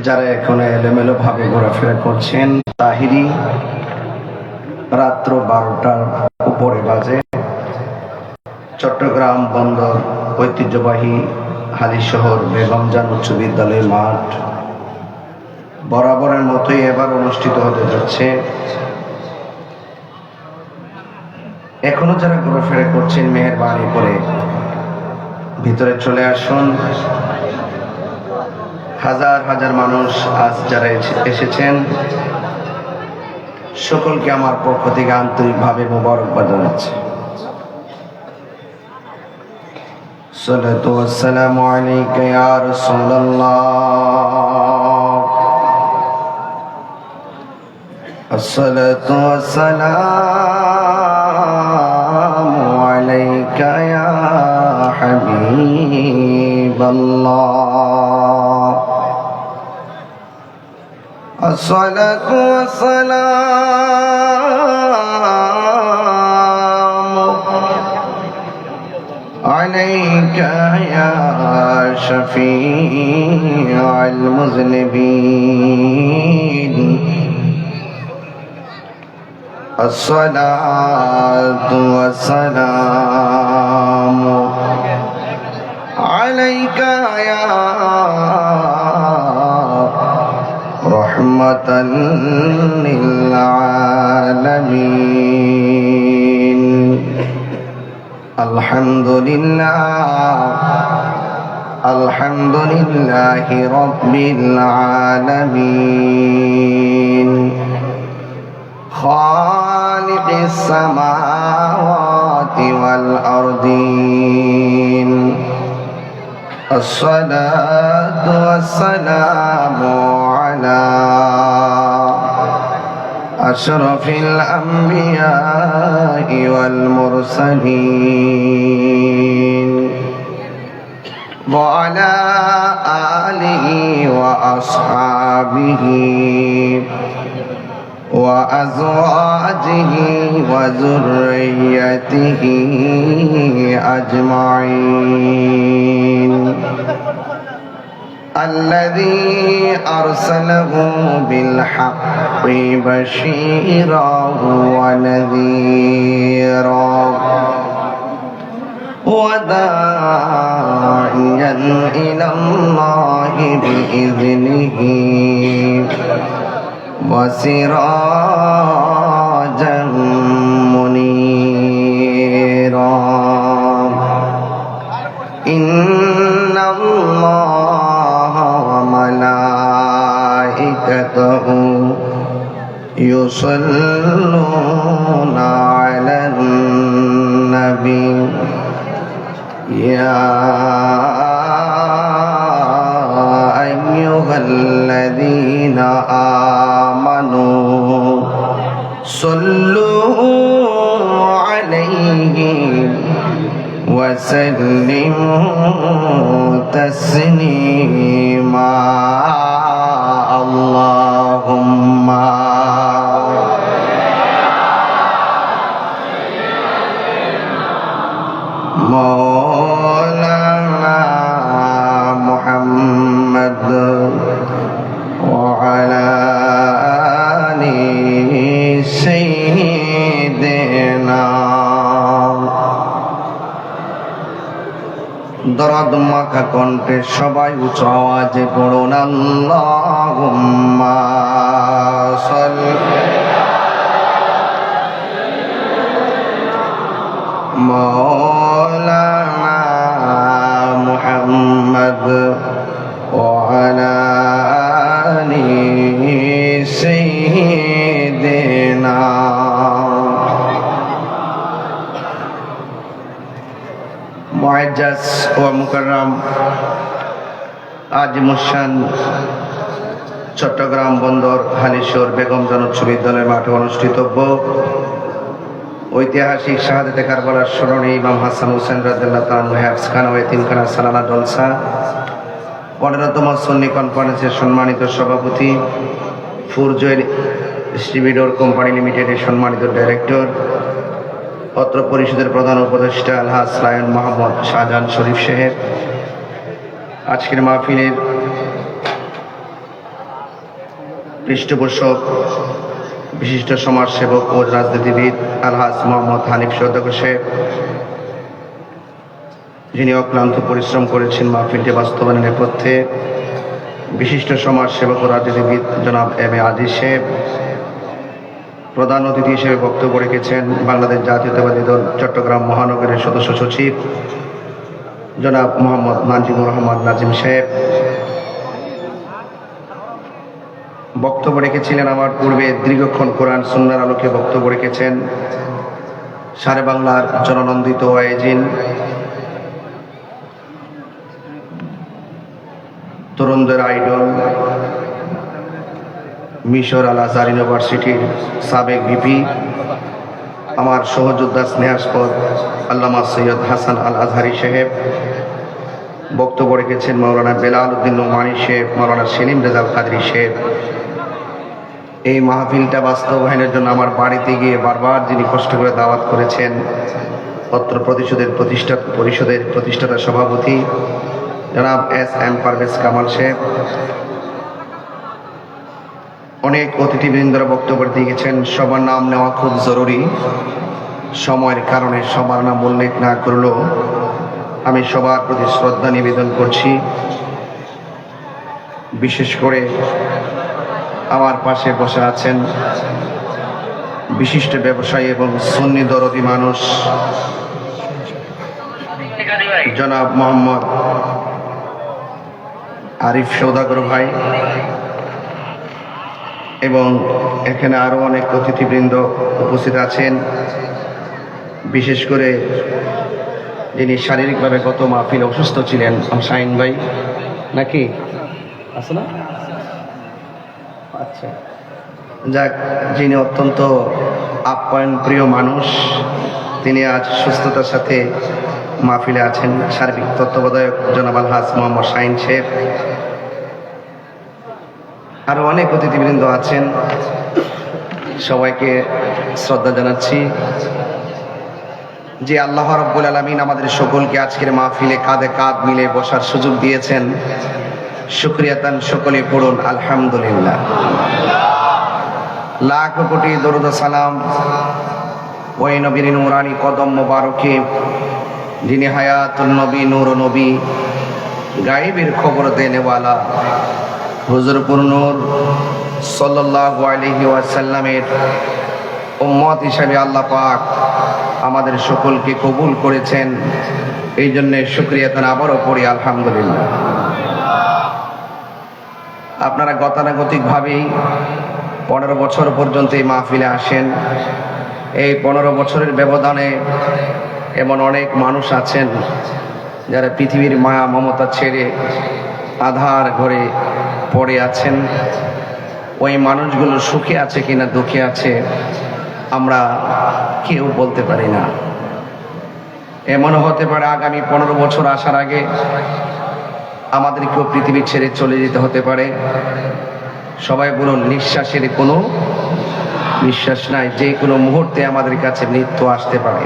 যারা এখন এলোমেলো ভাবে ঘোরাফেরা করছেন, তাহিরি রাত্র 12টার উপরে বাজে। চট্টগ্রাম বন্দর ঐতিহ্যবাহী হালিশহর বেগমজান উচ্চ বিদ্যালয়ের মাঠ বরাবরের মতোই এবার অনুষ্ঠিত হতে যাচ্ছে। এখনো যারা ঘোরাফেরা করছেন, মেহেরবানি করে ভিতরে চলে আসুন। হাজার হাজার মানুষ আজ যারা এসেছেন, সকলকে আমার পক্ষ থেকে আন্তরিকভাবে মোবারকবাদ জানাচ্ছি। সালাতু ওয়াসসালামু আলাইকা ইয়া রাসূলুল্লাহ, আসসালাতু ওয়াসসালামু আলাইকা ইয়া হাবিবাল্লাহ, আসসালাতু ওয়াসসালামু আলাইকা ইয়া শাফীআল মুযনিবিন, আসসালাতু ওয়াসসালামু আলাইকা ইয়া রাহমাতাল লিল আলামিন। আলহামদুলিল্লাহি রাব্বিল আলামিন, খালিকিস সামাওয়াতি ওয়াল আরদিন, আসসালাতু ওয়াসসালামু আলা আশরাফিল আমবিয়াই ওয়াল মুরসালিন, ওয়া আলা আলিহি ওয়া আসহাবিহি ওয়া আজওয়াজিহি ওয়া যুররিয়্যাতিহি আজমাইন। الذي أرسله بالحق بشيرا ونذيرا وداعيا إلى الله بإذنه وسراجا منيرا. إن الله وملائكته يصلون على النبي يا أيها الذين آمنوا صلوا عليه وسلموا تسليما. اللهم مولانا محمد وعلى آل سيدنا. দরদ মাখা কণ্ঠে সবাই উঁচু আওয়াজে পড়ুন আল্লাহুম্মা সাল্লি মাওলানা মুহাম্মদ ওয়া আলা আলি সাইয়্যিদিনা. মুআজ্জাজ ও মুকাররম আজ মুশান চট্টগ্রাম বন্দর হালিশহর বেগমজান উচ্চ বিদ্যালয়ের মাঠে অনুষ্ঠিতব্য ঐতিহাসিক শাহাদাতে কারবালার স্মরণে ইমাম হাসান হুসেন রাদিয়াল্লাহু তাআলা আনহু হেফজখানা ও এতিমখানা সালানা জলসা 15তম সুন্নি কনফারেন্সের সম্মানিত সভাপতি, ফুরজয়ের ডিস্ট্রিবিউটর কোম্পানি লিমিটেডের সম্মানিত ডাইরেক্টর, পত্র পরিষদের প্রধান উপদেষ্টা আলহাজ লায়ন মোহাম্মদ শাহজাহান শরীফ সাহেব, আজকের মাহফিলের পৃষ্ঠপোষক বিশিষ্ট সমাজসেবক ও রাজনীতিবিদ আলহাজ মোহাম্মদ হানিফ সৌদাগর সাহেব, যিনি অক্লান্ত পরিশ্রম করেছেন মাহফিলটি বাস্তবায়নের নেপথ্যে, বিশিষ্ট সমাজসেবক ও রাজনীতিবিদ জনাব এম এ আজিজ সাহেব, প্রধান অতিথি হিসেবে বক্তব্য রেখেছেন বাংলাদেশ জাতীয়তাবাদী দল চট্টগ্রাম মহানগরের সদস্য সচিব জনাব মোহাম্মদ নাজিমুর রহমান নাজিম সাহেব। বক্তব্য রেখেছিলেন আমার পূর্বে দীর্ঘক্ষণ কোরআন সুন্নাহর আলোকে বক্তব্য রেখেছেন সারে বাংলার জননন্দিত ওয়াইজিন, তরুণদের আইডল, মিশর আল আজহার ইউনিভার্সিটির সাবেক ভিপি, আমার সহযোদ্ধা স্নেহাস্পদ আল্লামা সৈয়দ হাসান আল আজহারি সাহেব। বক্তব্য রেখেছেন মাওলানা বেলাল উদ্দিন নোমানী সাহেব, মাওলানা সেলিম রেজাল কাদরি সাহেব। এই মাহফিলটা বাস্তবায়নের জন্য আমার বাড়িতে গিয়ে বারবার যিনি কষ্ট করে দাওয়াত করেছেন, অত্র পরিষদের প্রতিষ্ঠাতা সভাপতি জনাব এস এম পারভেজ কামাল সাহেব। অনেক অতিথিবৃন্দরা বক্তব্য দিয়ে গেছেন, সবার নাম নেওয়া খুব জরুরি, সময়ের কারণে সবার নাম উল্লেখ না করলেও আমি সবার প্রতি শ্রদ্ধা নিবেদন করছি। বিশেষ করে আমার পাশে বসে আছেন বিশিষ্ট ব্যবসায়ী এবং সুন্নি দরদি মানুষ জনাব মোহাম্মদ আরিফ সৌদাগর ভাই, এবং এখানে আরো অনেক অতিথিবৃন্দ উপস্থিত আছেন। বিশেষ করে যিনি শারীরিকভাবে গত মাহফিলে অসুস্থ ছিলেন, শাহিন ভাই নাকি আছে না? আচ্ছা, যাক, যিনি অত্যন্ত আপ্যায়ন প্রিয় মানুষ, তিনি আজ সুস্থতার সাথে মাহফিলে আছেন। সার্বিক তত্ত্বাবধায়ক জনাব আলহাজ মোহাম্মদ শাহিন সাহেব, আরো অনেক অতিথিবৃন্দ আছেন, সবাইকে শ্রদ্ধা জানাচ্ছি। যে আল্লাহ রাব্বুল আলামিন আমাদের সকলকে আজকের মাহফিলে কাঁধে কাঁধ মিলে বসার সুযোগ দিয়েছেন, শুকরিয়াতান সকলে পড়ুন আলহামদুলিল্লাহ। লাখ কোটি দরুদ সালাম ওই নবীর নূরানি কদম মোবারকে, যিনি হায়াতুল নবী, নূর নবী, গায়েবের খবর দেনেওয়ালা হুজুরপুর নূর সাল্লাল্লাহু আলাইহি ওয়াসাল্লামের উম্মত হিসাবে আল্লাহ পাক আমাদের সকলকে কবুল করেছেন। এই জন্য শুকরিয়াতান আবারও পড়ি আলহামদুলিল্লাহ। আপনারা গতানুগতিকভাবেই 15 বছর পর্যন্ত এই মাহফিলে আসেন। এই 15 বছরের ব্যবধানে এমন অনেক মানুষ আছেন যারা পৃথিবীর মায়া মমতা ছেড়ে আধার ঘরে পড়ে আছেন। ওই মানুষগুলো সুখে আছে কিনা দুঃখে আছে আমরা কেউ বলতে পারি না। এমনও হতে পারে আগামী 15 বছর আসার আগে আমাদেরকেও পৃথিবী ছেড়ে চলে যেতে হতে পারে। সবাই বলুন, নিঃশ্বাসের কোনো বিশ্বাস নাই, যে কোনো মুহূর্তে আমাদের কাছে মৃত্যু আসতে পারে।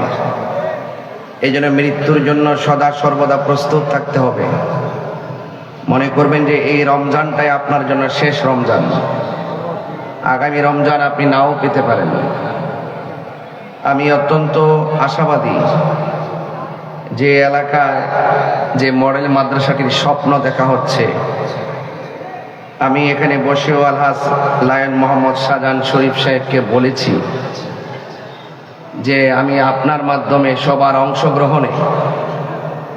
এই জন্য মৃত্যুর জন্য সদা সর্বদা প্রস্তুত থাকতে হবে। মনে করবেন যে এই রমজানটাই আপনার জন্য শেষ রমজান, আগামী রমজান আপনি নাও পেতে পারেন। আমি অত্যন্ত আশাবাদী যে এলাকায় যে মডেল মাদ্রাসাটির স্বপ্ন দেখা হচ্ছে, আমি এখানে বসেও আলহাজ লায়ন মোহাম্মদ শাহজাহান শরীফ সাহেবকে বলেছি যে আমি আপনার মাধ্যমে সবার অংশগ্রহণে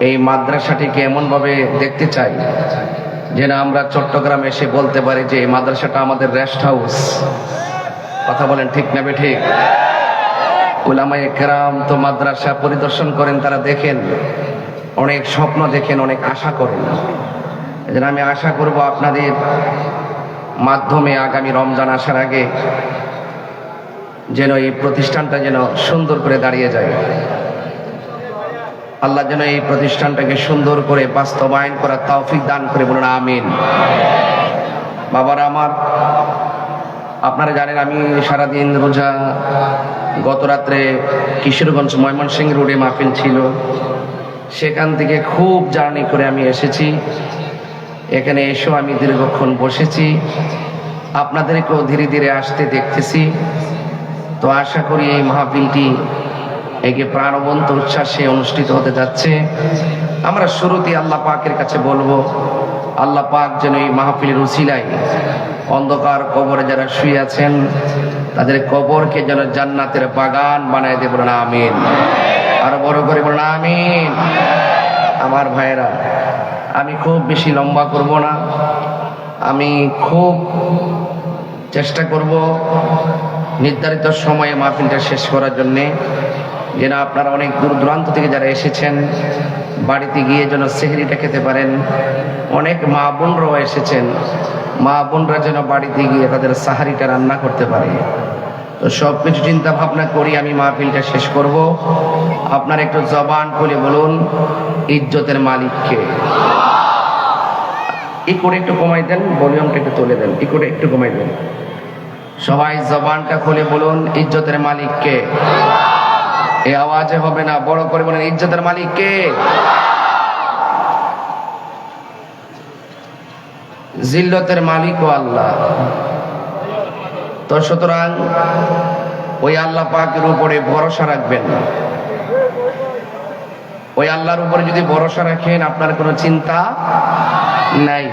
এই মাদ্রাসাটিকে এমনভাবে দেখতে চাই যেন আমরা চট্টগ্রামে এসে বলতে পারি যে এই মাদ্রাসাটা আমাদের রেস্ট হাউস। কথা বলেন ঠিক না বেঠিক? উলামায়ে কেরাম তো মাদ্রাসা পরিদর্শন করেন, তারা দেখেন, অনেক স্বপ্ন দেখেন, অনেক আশা করেন। এজন্য আমি আশা করব আপনাদের মাধ্যমে আগামী রমজান আসার আগে যেন এই প্রতিষ্ঠানটা যেন সুন্দর করে দাঁড়িয়ে যায়। আল্লাহ যেন এই প্রতিষ্ঠানটাকে সুন্দর করে বাস্তবায়ন করার তৌফিক দান করে, বলুন আমিন। বাবারা আমার, আপনারা জানেন আমি সারাদিন রোজা, গত রাত্রে কিশোরগঞ্জ ময়মনসিংহ রোডে মাহফিল ছিল, সেখান থেকে খুব জার্নি করে আমি এসেছি। এখানে এসেও আমি দীর্ঘক্ষণ বসেছি। আপনাদেরকেও ধীরে ধীরে আসতে দেখতেছি। তো আশা করি এই মাহফিলটি একে প্রাণবন্ত উচ্ছ্বাসে অনুষ্ঠিত হতে যাচ্ছে। আমরা শুরুতেই আল্লাহ পাকের কাছে বলবো, আল্লাহ পাক যেন এই মাহফিলের উসিলায় অন্ধকার কবরে যারা শুয়ে আছেন তাদের কবরকে যেন জান্নাতের বাগান বানায় দিয়ে বলেন আমিন। আরো বড় করে বলেন আমিন। আমার ভাইয়েরা, আমি খুব বেশি লম্বা করব না, আমি খুব চেষ্টা করব নির্ধারিত সময়ে মাহফিলটা শেষ করার জন্যে, যেন আপনারা অনেক দূর দূরান্ত থেকে যারা এসেছেন বাড়িতে গিয়ে যেন সেহরিটা খেতে পারেন। অনেক মা বোনরাও এসেছেন, মা বোনরা যেন বাড়িতে গিয়ে তাদের সাহারিটা রান্না করতে পারে। তো সব কিছু চিন্তা ভাবনা করি আমি মাহফিলটা শেষ করব। আপনারা একটু জবান খুলে বলুন, ইজ্জতের মালিককে। ই করে একটু কমাই দেন, ভলিউমটা একটু তুলে দেন, ই করে একটু কমাই দেন। সবাই জবানটা খুলে বলুন, ইজ্জতের মালিককে। এই আওয়াজে হবে না, বড় করে বলেন, ইজ্জতের মালিককে। জিল্লতের মালিকও আল্লাহ। তো সুতরাং ওই আল্লাহ পাকের উপরে ভরসা রাখবেন। ওই আল্লাহর উপরে যদি ভরসা রাখেন আপনার কোনো চিন্তা নাই।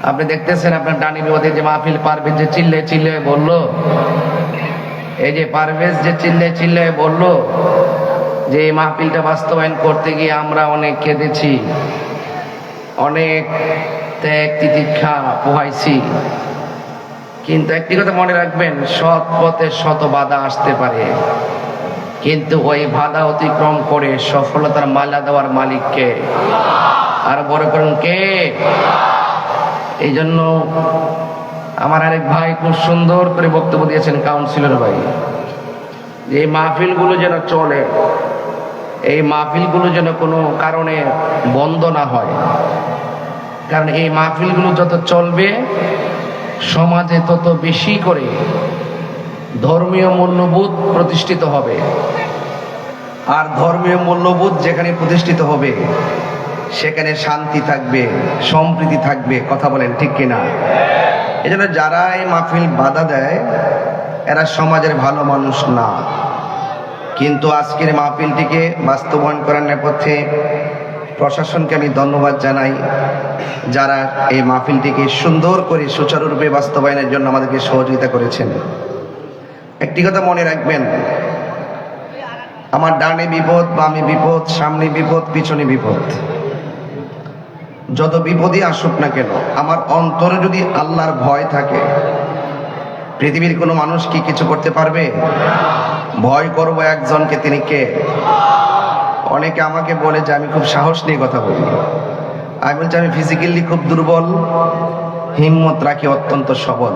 আপনি দেখতেছেন আপনার ডানি বিপদে যে মাহফিল পারভেজ যে চিল্লে চিল্লে বললো, এই যে পারভেজ যে চিল্লে চিল্লে বললো যে এই মাহফিলটা বাস্তবায়ন করতে গিয়ে আমরা অনেক কেঁদেছি, অনেক ত্যাগ তিতিক্ষা পোহাইছি। কিন্তু একটি কথা মনে রাখবেন, সৎ পথে শত বাধা আসতে পারে, কিন্তু ওই বাধা অতিক্রম করে সফলতার মালা দেওয়ার মালিককে। আর বড় করুন কে? এই জন্য আমার আরেক ভাই খুব সুন্দর করে বক্তব্য দিয়েছেন, কাউন্সিলর ভাই, যে এই মাহফিলগুলো যেন চলে, এই মাহফিলগুলো যেন কোনো কারণে বন্ধ না হয়। কারণ এই মাহফিলগুলো যত চলবে সমাজে তত বেশি করে ধর্মীয় মূল্যবোধ প্রতিষ্ঠিত হবে। আর ধর্মীয় মূল্যবোধ যেখানে প্রতিষ্ঠিত হবে সেখানে শান্তি থাকবে, সম্প্রীতি থাকবে। কথা বলেন ঠিক কিনা? এই জন্য যারা এই মাহফিল বাধা দেয় এরা সমাজের ভালো মানুষ না। কিন্তু আজকের মাহফিলটিকে বাস্তবায়ন করার নেপথ্যে প্রশাসনকে আমি ধন্যবাদ জানাই, যারা এই মাহফিলটিকে সুন্দর করে সুচারুরূপে বাস্তবায়নের জন্য আমাদেরকে সহযোগিতা করেছেন। একটি কথা মনে রাখবেন, আমার ডানে বিপদ, বামে বিপদ, সামনে বিপদ, পিছনে বিপদ, যত বিপদই আসুক না কেন আমার অন্তরে যদি আল্লাহর ভয় থাকে, পৃথিবীর কোনো মানুষ কি কিছু করতে পারবে? ভয় করবো একজনকে, তিনি কে? অনেকে আমাকে বলে যে আমি খুব সাহস নিয়ে কথা বলি। আমি বলছি আমি ফিজিক্যালি খুব দুর্বল, হিম্মত রাখি অত্যন্ত সবল।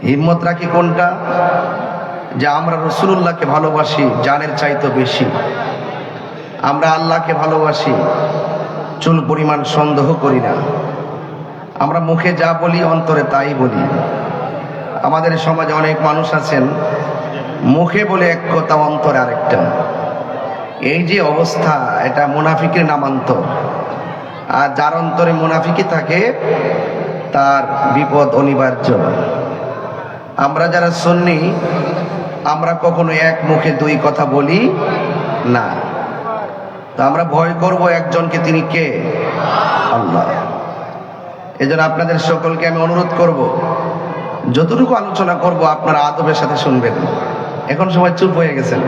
হিম্মত রাখি কোনটা? যে আমরা রাসূলুল্লাহকে ভালোবাসি জানের চাইতে বেশি, আমরা আল্লাহকে ভালোবাসি, চুল পরিমাণ সন্দেহ করি না, আমরা মুখে যা বলি অন্তরে তাই বলি। আমাদের সমাজে অনেক মানুষ আছেন মুখে বলে এক কথা অন্তরে আরেকটা। এই যে অবস্থা, এটা মুনাফিকের নামান্তর। আর যার অন্তরে মুনাফিকি থাকে তার বিপদ অনিবার্য। আমরা যারা সুন্নি আমরা কখনো এক মুখে দুই কথা বলি না। তো আমরা ভয় করব একজনকে, তিনি কে? আল্লাহ। এজন্য আপনাদের সকলকে আমি অনুরোধ করব, যতটুকু আলোচনা করব আপনারা আদবের সাথে শুনবেন। এখন সবাই চুপ হয়ে গেছেন,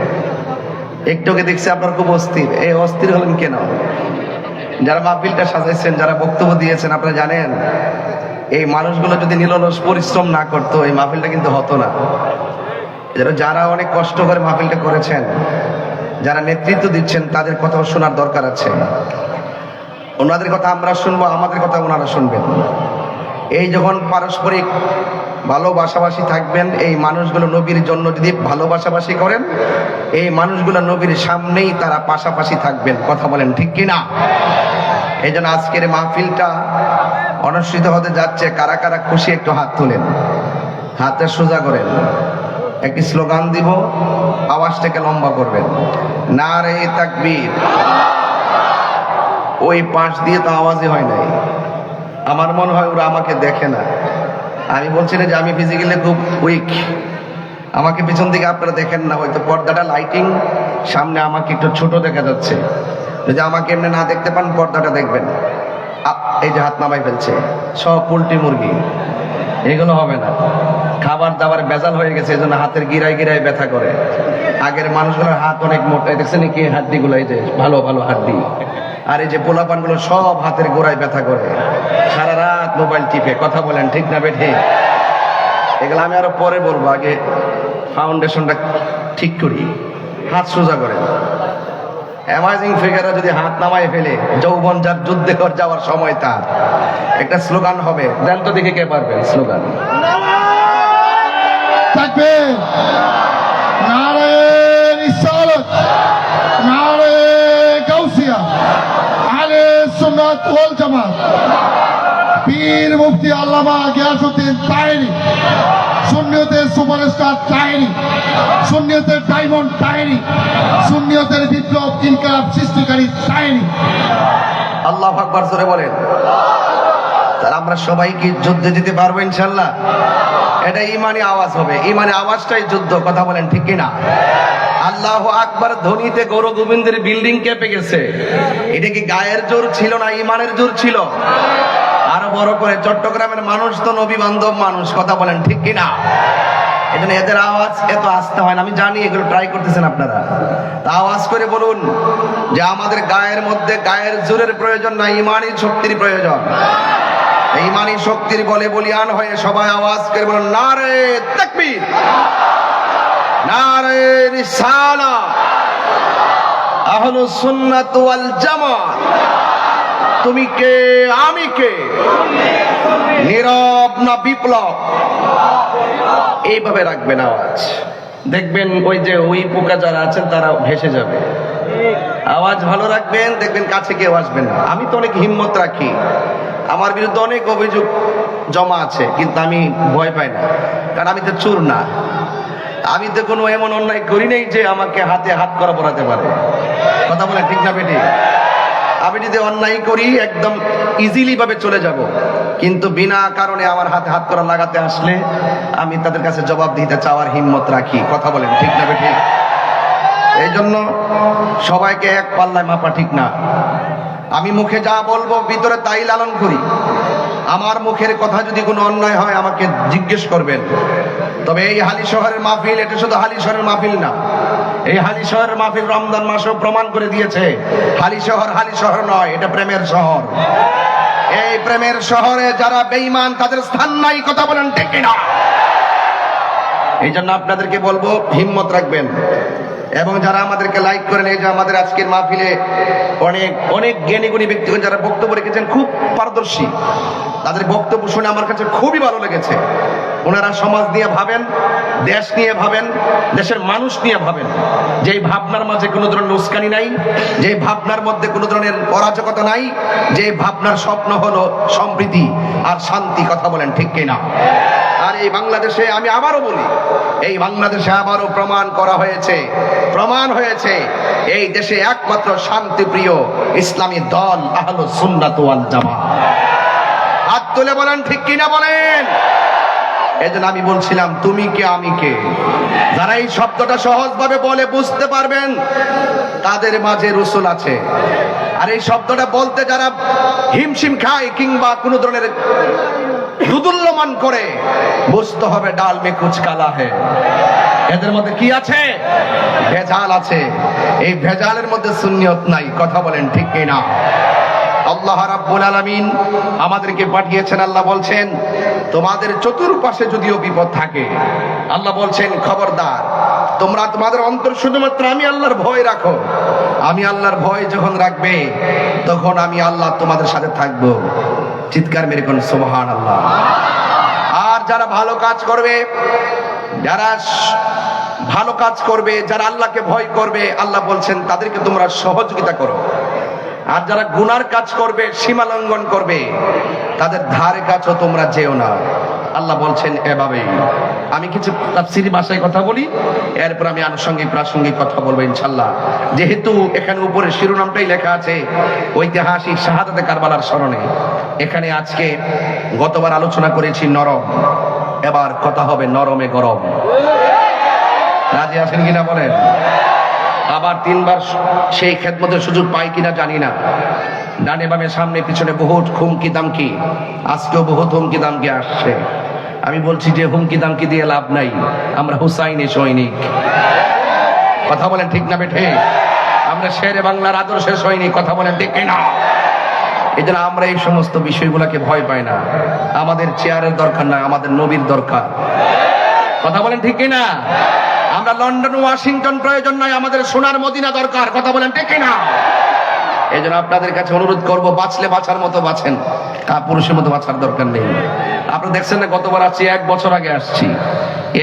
একটুকে দেখছি আপনারা খুব অস্থির। এই অস্থির হলেন কেন? যারা মাহফিলটা সাজাইছেন, যারা বক্তব্য দিয়েছেন, আপনারা জানেন এই মানুষগুলো যদি নিরলস পরিশ্রম না করতো এই মাহফিলটা কিন্তু হতো না। যারা অনেক কষ্ট করে মাহফিলটা করেছেন, যারা নেতৃত্ব দিচ্ছেন, তাদের কথাও শোনার দরকার আছে। ওনাদের কথা আমরা শুনবো, আমাদের কথা ওনারা শুনবেন। এই যখন পারস্পরিক ভালোবাসাবাসি থাকবেন, এই মানুষগুলো নবীর জন্য যদি ভালোবাসাবাসি করেন, এই মানুষগুলো নবীর সামনেই তারা পাশাপাশি থাকবেন। কথা বলেন ঠিক কিনা? এই জন্য আজকের মাহফিলটা অনুষ্ঠিত হতে যাচ্ছে। কারা কারা খুশি একটু হাত তুলেন, হাতটা সোজা করেন। একটি স্লোগান দিব, আওয়াজটাকে লম্বা করবেন, নারে তাকবীর। ওই পাশ দিয়ে তো আওয়াজই হয় নাই। আমার মনে হয় ওরা আমাকে দেখে না। আমি বলছি না যে আমি ফিজিক্যালি খুব উইক, আমাকে পিছন দিকে আপনারা দেখেন না, হয়তো পর্দাটা লাইটিং সামনে আমাকে একটু ছোট দেখা যাচ্ছে। যদি আমাকে এমনি না দেখতে পান পর্দাটা দেখবেন। এই যে হাত নামাই ফেলছে, সব পোল্ট্রি মুরগি, এগুলো হবে না। খাবার দাবার ভেজাল হয়ে গেছে, এজন্য হাতের গিরায় গিরায় ব্যথা করে। আগের মানুষগুলোর হাত অনেক মোটা, দেখছেন কি হাড্ডি গুলো, এই যে ভালো ভালো হাড্ডি। আর এই যে পোলাপান গুলো সব হাতের গোড়ায় ব্যথা করে, সারা রাত মোবাইল টিপে। কথা বলেন ঠিক না বেঠি? এগুলো আমি আরো পরে বলবো, আগে ফাউন্ডেশনটা ঠিক করি। হাত সোজা করে। অ্যামাজিং ফিগাররা যদি হাত নামায় ফেলে, যৌবন যার যুদ্ধে কর যাওয়ার সময় তার, একটা স্লোগান হবে। দেন তো দেখে কে পারবে স্লোগান? তাকবীর, নারে রিসালাত, নারে গাউসিয়া, আহলে সুন্নাত ওয়াল জামাত, পীর মুফতি আল্লামা গিয়াসউদ্দিন তাহেরি, সুন্নিয়তের সুপারস্টার তাহেরি, সুন্নিয়তের ডায়মন্ড তাহেরি, সুন্নিয়তের বিপ্লব ইনকিলাব সৃষ্টিকারী তাহেরি। আল্লাহু আকবার জোরে বলেন। তাহলে আমরা সবাই কি যুদ্ধে যেতে পারবো ইনশাআল্লাহ? এটা ইমানি আওয়াজ হবে, ইমানি আওয়াজটাই যুদ্ধ। কথা বলেন ঠিক কিনা? আল্লাহু আকবার ধ্বনিতে গৌর গোবিন্দের বিল্ডিং কেঁপে গেছে। এটা কি গায়ের জোর ছিল না ইমানের জোর ছিল? আরো বড় করে, চট্টগ্রামের মানুষ তো নবী বান্ধব মানুষ। কথা বলেন ঠিক কিনা? এজন্য এদের আওয়াজ এত আসতে হয় না। আমি জানি এগুলো ট্রাই করতেছেন আপনারা, তা আওয়াজ করে বলুন যে আমাদের গায়ের মধ্যে গায়ের জোরের প্রয়োজন না, ইমানি শক্তির প্রয়োজন। ইমানি শক্তির বলে বলিয়ান হয়ে সবাই আওয়াজ করে বলুন নারে তাকবীর, নারে রিসালাত, আহলুস সুন্নাত ওয়াল জামাত। তুমি কে আমি কে, নীরব না বিপ্লব? এইভাবে রাখবেন আওয়াজ, দেখবেন ওই যে ওই পোকা যারা আছেন তারা ভেসে যাবে। আওয়াজ ভালো রাখবেন, দেখবেন কাছে কেউ আসবেন না। আমি তো অনেক হিম্মত রাখি, আমার বিরুদ্ধে অনেক অভিযোগ জমা আছে, কিন্তু আমি ভয় পাই না, কারণ আমি তো চোর না। আমি তো কোনো এমন অন্যায় করি নাই যে আমাকে হাতে হাত করা পড়াতে পারে। কথা বলে ঠিক না বেটি? আমি যদি অন্যায় করি একদম ইজিলি ভাবে চলে যাব, কিন্তু বিনা কারণে আমার হাতে হাত করা লাগাতে আসলে আমি তাদের কাছে জবাব দিতে চাওয়ার হিম্মত রাখি। কথা বলেন ঠিক না বেটি? এই জন্য সবাইকে এক পাল্লায় মাপা ঠিক না। আমি মুখে যা বলবো ভিতরে তাই লালন করি। আমার মুখের কথা যদি কোনো অন্যায় হয় আমাকে জিজ্ঞেস করবেন। তবে এই হালি শহরের মাহফিল, এটা শুধু হালি শহরের মাহফিল না, এই হালি শহরের মাহফিল রমজান মাসও প্রমাণ করে দিয়েছে হালি শহর নয়, এটা প্রেমের শহর। এই প্রেমের শহরে যারা বেঈমান তাদের স্থান নাই। কথা বলেন ঠিক কিনা? এই জন্য আপনাদেরকে বলবো হিম্মত রাখবেন। এবং যারা আমাদেরকে লাইক করেন, এই যে আমাদের আজকের মাহফিলে অনেক অনেক জ্ঞানী গুণী ব্যক্তিগণ যারা বক্তব্য রেখেছেন, খুব পারদর্শী, তাদের বক্তব্য শুনে আমার কাছে খুবই ভালো লেগেছে। ওনারা সমাজ নিয়ে ভাবেন, দেশ নিয়ে ভাবেন, দেশের মানুষ নিয়ে ভাবেন। যেই ভাবনার মাঝে কোনো ধরনের উস্কানি নাই, যেই ভাবনার মধ্যে কোনো ধরনের অরাজকতা নাই, যে ভাবনার স্বপ্ন হলো সমৃদ্ধি আর শান্তি। কথা বলেন ঠিক কিনা? আর এই বাংলাদেশে আমি আবারও বলি, এই বাংলাদেশে আবারও প্রমাণ হয়েছে এই দেশে একমাত্র শান্তিপ্রিয় ইসলামী দল আহলুস সুন্নাত ওয়াল জামাত। হাত তুলে বলেন ঠিক কিনা বলেন। এজন্য আমি বলছিলাম তুমি কে আমি কে, যারা এই শব্দটা সহজভাবে বলে বুঝতে পারবেন তাদের মাঝে রসুল আছে। আর এই শব্দটা বলতে যারা হিমশিম খায় কিংবা কোনো ধরনের দুদুল্যমান করে, বুঝতে হবে ডাল মে কুছ কালা হে। এদের মধ্যে কি আছে? ভেজাল আছে। এই ভেজালের মধ্যে সুন্নিয়ত নাই। কথা বলেন ঠিক কিনা? আল্লাহ রাব্বুল আলামিন আমাদেরকে পাঠিয়েছেন। আল্লাহ বলছেন তোমাদের চতুর্পাশে যদিও বিপদ থাকে, আল্লাহ বলছেন খবরদার তোমরা তোমাদের অন্তর শুধুমাত্র আমি আল্লাহর ভয় রাখো। আমি আল্লাহর ভয় যখন রাখবে তখন আমি আল্লাহ তোমাদের সাথে থাকবো। চিৎকার মেরে কোন সুবহানাল্লাহ। আর যারা ভালো কাজ করবে, যারা আল্লাহকে ভয় করবে, আল্লাহ বলছেন তাদেরকে তোমরা সহযোগিতা করো। আর যারা গুনার কাজ করবে, সীমা লঙ্ঘন করবে, তাদের ধারে কাছেও তোমরা যেও না। আল্লাহ বলছেন এভাবেই। আমি কিছু তাফসীরি ভাষায় কথা বলি, এরপর আমি আনুষঙ্গিক প্রাসঙ্গিক কথা বলবো ইনশাআল্লাহ। যেহেতু এখানে উপরে শিরোনামটাই লেখা আছে ঐতিহাসিক শাহাদাতে কারবালার স্মরণে, এখানে আজকে গতবার আলোচনা করেছি নরম, এবার কথা হবে নরমে গরম। রাজি আছেন কিনা বলেন? আবার 3 বার সেই খেদমতের সুযোগ পাই কিনা জানি না। ডানে বামে সামনে পিছনে বহুত হুমকি দামকি, আজকেও বহুত হুমকি দামকি আসছে। আমি বলছি যে হুমকি দামকি দিয়ে লাভ নাই, আমরা হুসাইনি সৈনিক। কথা বলেন ঠিক না বেঠে? আমরা শেরে বাংলার আদর্শের সৈনিক। কথা বলেন ঠিক কিনা? এই জন্য আমরা এই সমস্ত বিষয়গুলোকে ভয় পাই না। আমাদের চেয়ারের দরকার না, আমাদের নবীর দরকার। কথা বলেন ঠিক কিনা? আমরা লন্ডন ওয়াশিংটন প্রয়োজন নয়, আমাদের সোনার মদিনা দরকার। কথা বলেন ঠিক কিনা? এই জন্য আপনাদের কাছে অনুরোধ করব, বাঁচলে বাঁচার মতো বাঁচেন, পুরুষের মতো বাঁচার দরকার নেই। আপনারা দেখছেন না, গতবার আসছি, 1 বছর আগে আসছি,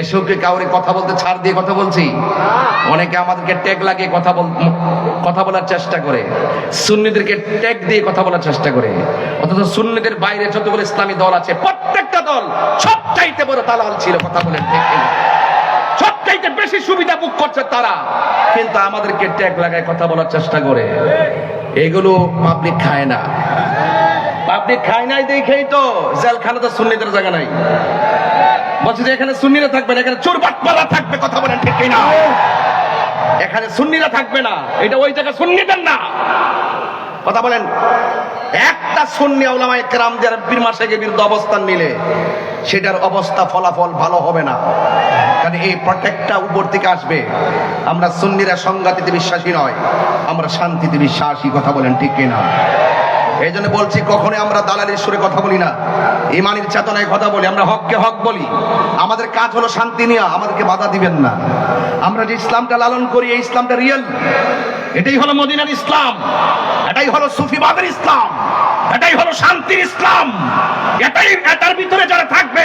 এসেও কি কাউরে কথা বলতে ছাড় দিয়ে কথা বলছি? অনেকে আমাদেরকে ট্যাগ লাগিয়ে কথা বলার চেষ্টা করে, সুন্নিদেরকে ট্যাগ দিয়ে কথা বলার চেষ্টা করে। অথচ সুন্নিদের বাইরে যতগুলো ইসলামী দল আছে, প্রত্যেকটা দল সবচাইতে বড় দালাল ছিল। কথা বলেন ঠিক কিনা? সবচাইতে বেশি সুবিধা ভোগ করছে তারা, কিন্তু আমাদেরকে ট্যাগ লাগায় কথা বলার চেষ্টা করে। এগুলো পাবলিক খায় না। পাবলিক খায় নাই দেখেই তো জেলখানাতে সুন্নিদের জায়গা নাই। বলছে যে এখানে সুন্নিরা থাকবে না, এখানে চোর বাটপারা থাকবে। কথা বলেন ঠিক কিনা? এখানে সুন্নিরা থাকবে না, এটা ওই জায়গা সুন্নিদের না। কথা বলেন। একটা সুন্নি উলামায়ে কেরাম যারা পীর মাশায়েখের বিরুদ্ধে অবস্থান নিলে সেটার অবস্থা ফলাফল ভালো হবে না, কারণ এই প্রত্যেকটা উপর থেকে আসবে। আমরা সুন্নিরা সংঘাতিতে বিশ্বাসী নয়, আমরা শান্তিতে বিশ্বাসী। কথা বলেন ঠিক কিনা? এই জন্য বলছি, কখনোই আমরা দালালির সুরে কথা বলি না, ইমানের চেতনায় কথা বলি। আমরা হককে হক বলি। আমাদের কাজ হলো শান্তি নিয়ে, আমাদেরকে বাধা দিবেন না। আমরা যে ইসলামটা লালন করি, এই ইসলামটা রিয়েল। এটাই হলো মদিনার ইসলাম, এটাই হলো সুফিবাদের ইসলাম, এটাই হলো শান্তির ইসলাম। এটার ভিতরে যারা থাকবে,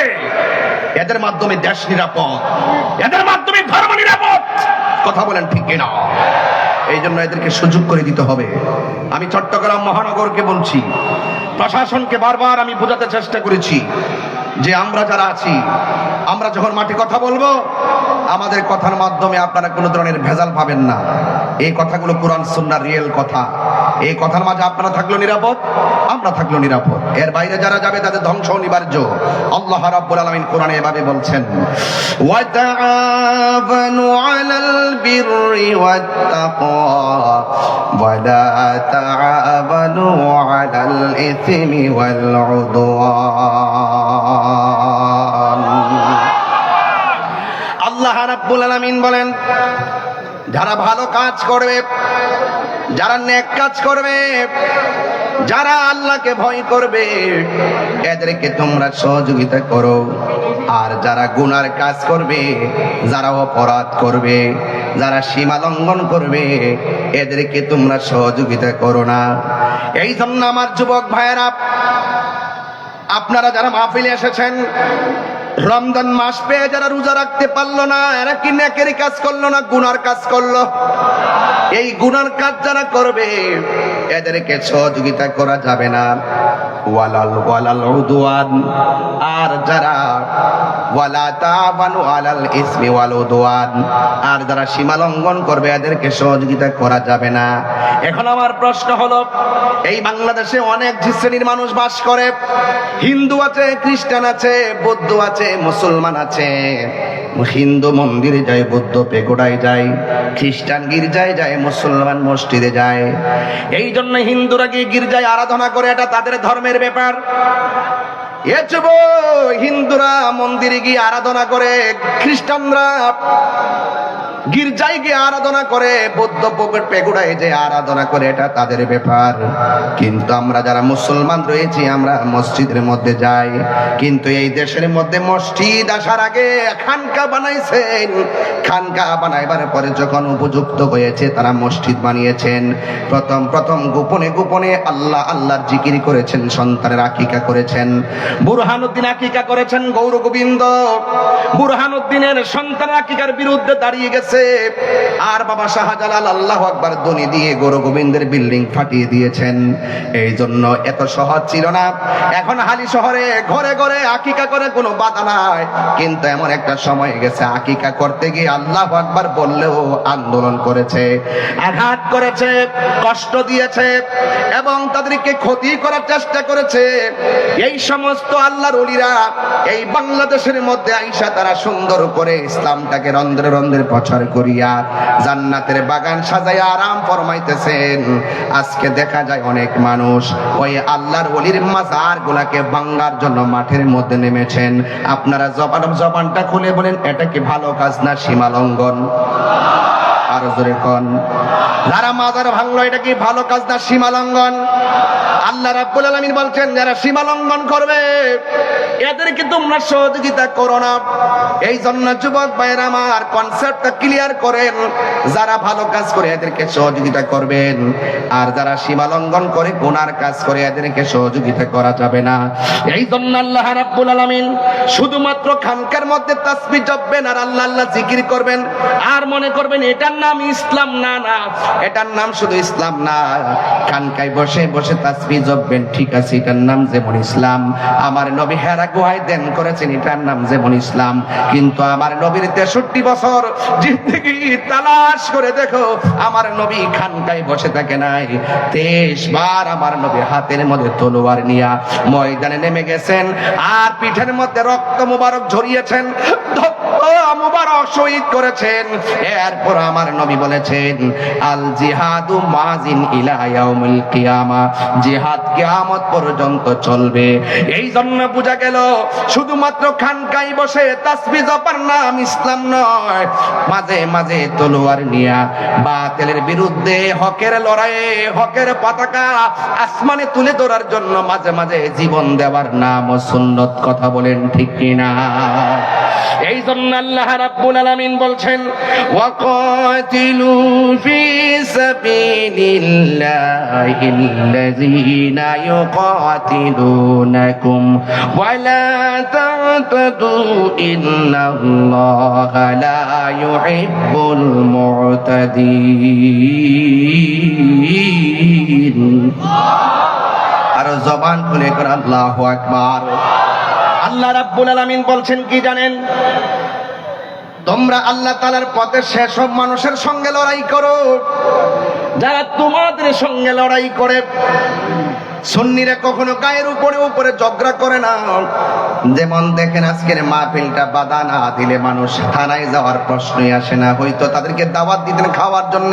এদের মাধ্যমে দেশ নিরাপদ, এদের মাধ্যমে ধর্ম নিরাপদ। কথা বলেন ঠিক কিনা? এই জন্য এদেরকে সুযোগ করে দিতে হবে। আমি চট্টগ্রাম মহানগরকে বলছি, প্রশাসনকে বারবার আমি বোঝাতে চেষ্টা করেছি যে আমরা যারা আছি, আমরা যখন মাঠে কথা বলবো, আমাদের কথার মাধ্যমে আপনারা কোনো ধরনের ভেজাল পাবেন না। এই কথাগুলো কোরআন সুন্নাহর রিয়েল কথা। এই কথার মাঝে আপনারা থাকলেও নিরাপদ, আমরা থাকলেও নিরাপদ। এর বাইরে যারা যাবে তাদের ধ্বংস অনিবার্য। আল্লাহ রাব্বুল আলামিন কোরআনে এভাবে বলছেন, ওয়া তাআওয়ানু আলাল বিররি ওয়াত তাকওয়া ওয়া লা তাআওয়ানু আলাল ইসমি ওয়াল উদওয়ান। আল্লাহ রাব্বুল আলামিন বলেন, যারা ভালো কাজ করবে, যারা নেক কাজ করবে, যারা আল্লাহকে ভয় করবে, এদেরকে তোমরা সহযোগিতা করো। আর যারা গুনার কাজ করবে, যারা অপরাধ করবে, যারা সীমা লঙ্ঘন করবে, এদেরকে তোমরা সহযোগিতা করো না। এই জন্য আমার যুবক ভাইয়েরা, আপনারা যারা মাহফিলে এসেছেন, রমজান মাস পেয়ে যারা রোজা রাখতে পারলো না, এরা কি নেকের কাজ করলো না গুনার কাজ করলো? এই গুনার কাজ যারা করবে, এদেরকে সহযোগিতা করা যাবে না। ওয়ালাল উদওয়ান, আর যারা ওয়ালা তাআওয়ানু আলাল ইসমি ওয়াল উদওয়ান, আর যারা সীমা লঙ্ঘন করবে, এদেরকে সহযোগিতা করা যাবে না। এখন আমার প্রশ্ন হলো, এই বাংলাদেশে অনেক শ্রেণীর মানুষ বাস করে। হিন্দু আছে, খ্রিস্টান আছে, বৌদ্ধ আছে, মুসলমান আছে। হিন্দু মন্দিরে যায়, বৌদ্ধ পেগোডায় যায়, খ্রিস্টান গির্জায় যায়, মুসলমান মসজিদে যায়। এই জন্য হিন্দুরা গিয়ে গির্জায় আরাধনা করে, এটা তাদের ধর্মের ব্যাপার। হিন্দুরা মন্দিরে গিয়ে আরাধনা করে, খ্রিস্টানরা গির্জায় গিয়ে আরাধনা করে, বৌদ্ধ পেগুড়ায় যে আরাধনা করে, এটা তাদের ব্যাপার। কিন্তু আমরা যারা মুসলমান রয়েছি, আমরা মসজিদের মধ্যে যাই। কিন্তু এই দেশের মধ্যে মসজিদ আসার আগে খানকা বানাইছেন। খানকা বানাইবার পরে যখন উপযুক্ত হয়েছে, তারা মসজিদ বানিয়েছেন। প্রথম গোপনে গোপনে আল্লাহর জিকির করেছেন, সন্তানের আকিকা করেছেন। বুরহানুদ্দিন আকিকা করেছেন, গৌর গোবিন্দ বুরহানুদ্দিনের সন্তানের আকিকার বিরুদ্ধে দাঁড়িয়ে গেছে। করেছে। আর বাবা শাহজালাল আল্লাহু আকবার ধ্বনি দিয়ে গুরু গোবিন্দের বিল্ডিং ফাটিয়ে দিয়েছেন। এই জন্য এত সহজ ছিল না। এখন হালি শহরে ঘরে ঘরে আকিকা করে কোনো বাধা নাই, কিন্তু এমন একটা সময় গেছে আকিকা করতে গিয়ে আল্লাহু আকবার বললেও আন্দোলন করেছে, আঘাত করেছে, কষ্ট দিয়েছে এবং তাদেরকে ক্ষতি করার চেষ্টা করেছে। এই সমস্ত আল্লাহর ওলিরা এই বাংলাদেশের মধ্যে আইসা তারা সুন্দর করে ইসলামটাকে রন্ধ্রে রন্ধ্রে প্রচার করিয়া জান্নাতের বাগান সাজাইয়া আরাম ফরমাইতেছেন। আজকে দেখা যায় অনেক মানুষ ওই আল্লাহর ওলির মাজার গুলাকে ভাঙার জন্য মাঠের মধ্যে নেমেছেন। আপনারা জবানটা খুলে বলেন, এটা কি ভালো কাজ না সীমা লঙ্ঘন? আরো জোরে কোন, যারা মাজার ভাঙলো এটা কি ভালো কাজ না সীমা লঙ্ঘন? আল্লাহ রাব্বুল আলামিন বলছেন যারা সীমা লঙ্ঘন করবে এদেরকে তোমরা সহযোগিতা করো না। এই জন্য যুবক ভাইরা আমার কনসেপ্টটা ক্লিয়ার করেন, যারা ভালো কাজ করে এদেরকে সহযোগিতা করবেন, আর যারা সীমা লঙ্ঘন করে গুনার কাজ করে এদেরকে সহযোগিতা করা যাবে না। এই জন্য আল্লাহ রাব্বুল আলামিন শুধুমাত্র খানকার মধ্যে তাসবিহ জপবেন আর আল্লাহ আল্লাহ জিকির করবেন আর মনে করবেন এটার নাম ইসলাম। না না, এটার নাম শুধু ইসলাম না। খানকায় বসে বসে তাসবিহ জপবেন, ঠিক আছে, এটার নাম যেমন ইসলাম। আমার নবী হেরা গুহায় ধ্যান করেছেন, এটার নাম যেমন ইসলাম। কিন্তু আমার নবীর 63 বছর জিন্দেগি তালাশ করে দেখো, আমার নবী খানকায় বসে থাকে নাই। 23 বার আমার নবী হাতের মধ্যে তলোয়ার নিয়া ময়দানে নেমে গেছেন আর পিঠের মধ্যে রক্ত মুবারক ঝরিয়েছেন, মুবারক শহীদ করেছেন। এরপর আমার নবী বলেছেন আল জিহাদু মাজিন ইলা ইয়াউমিল কিয়ামা, জিহাদ কিয়ামত পর্যন্ত চলবে। এই জন্য বোঝা গেল শুধুমাত্র খানকায় বসে তাসবিহ জপার নাম ইসলাম নয়। মাঝে মাঝে তলোয়ার নিয়া বাতিলের বিরুদ্ধে হকের লড়াইয়ে হকের পতাকা আসমানে তুলে ধরার জন্য মাঝে মাঝে জীবন দেওয়ার নাম ও সুন্নত। কথা বলেন ঠিক কিনা? এই জন্য আল্লাহ রাব্বুল আলামিন বলছেন ওয়াকাতিলু ফি সাবিলিল্লাহিল্লাযীনা ইউকাতিলুনাকুম ওয়ালা তা'তাদু ইন্নাল্লাহা লা ইউহিব্বুল মু'তাদিন। আর জবান খুলে করে আল্লাহু আকবার। আল্লাহ রাব্বুল আলামিন বলছেন কি জানেন? তোমরা আল্লাহ তাআলার পথে সেসব মানুষের সঙ্গে লড়াই করো যারা তোমাদের সঙ্গে লড়াই করে। সুন্নিরা কখনো গায়ের উপরে উপরে ঝগড়া করে না। যেমন দেখেন আজকের মাহফিলটা বাধা না দিলে মানুষ থানায় যাওয়ার প্রশ্নই আসে না। হয়তো তাদেরকে দাওয়াত দিতেন খাওয়ার জন্য,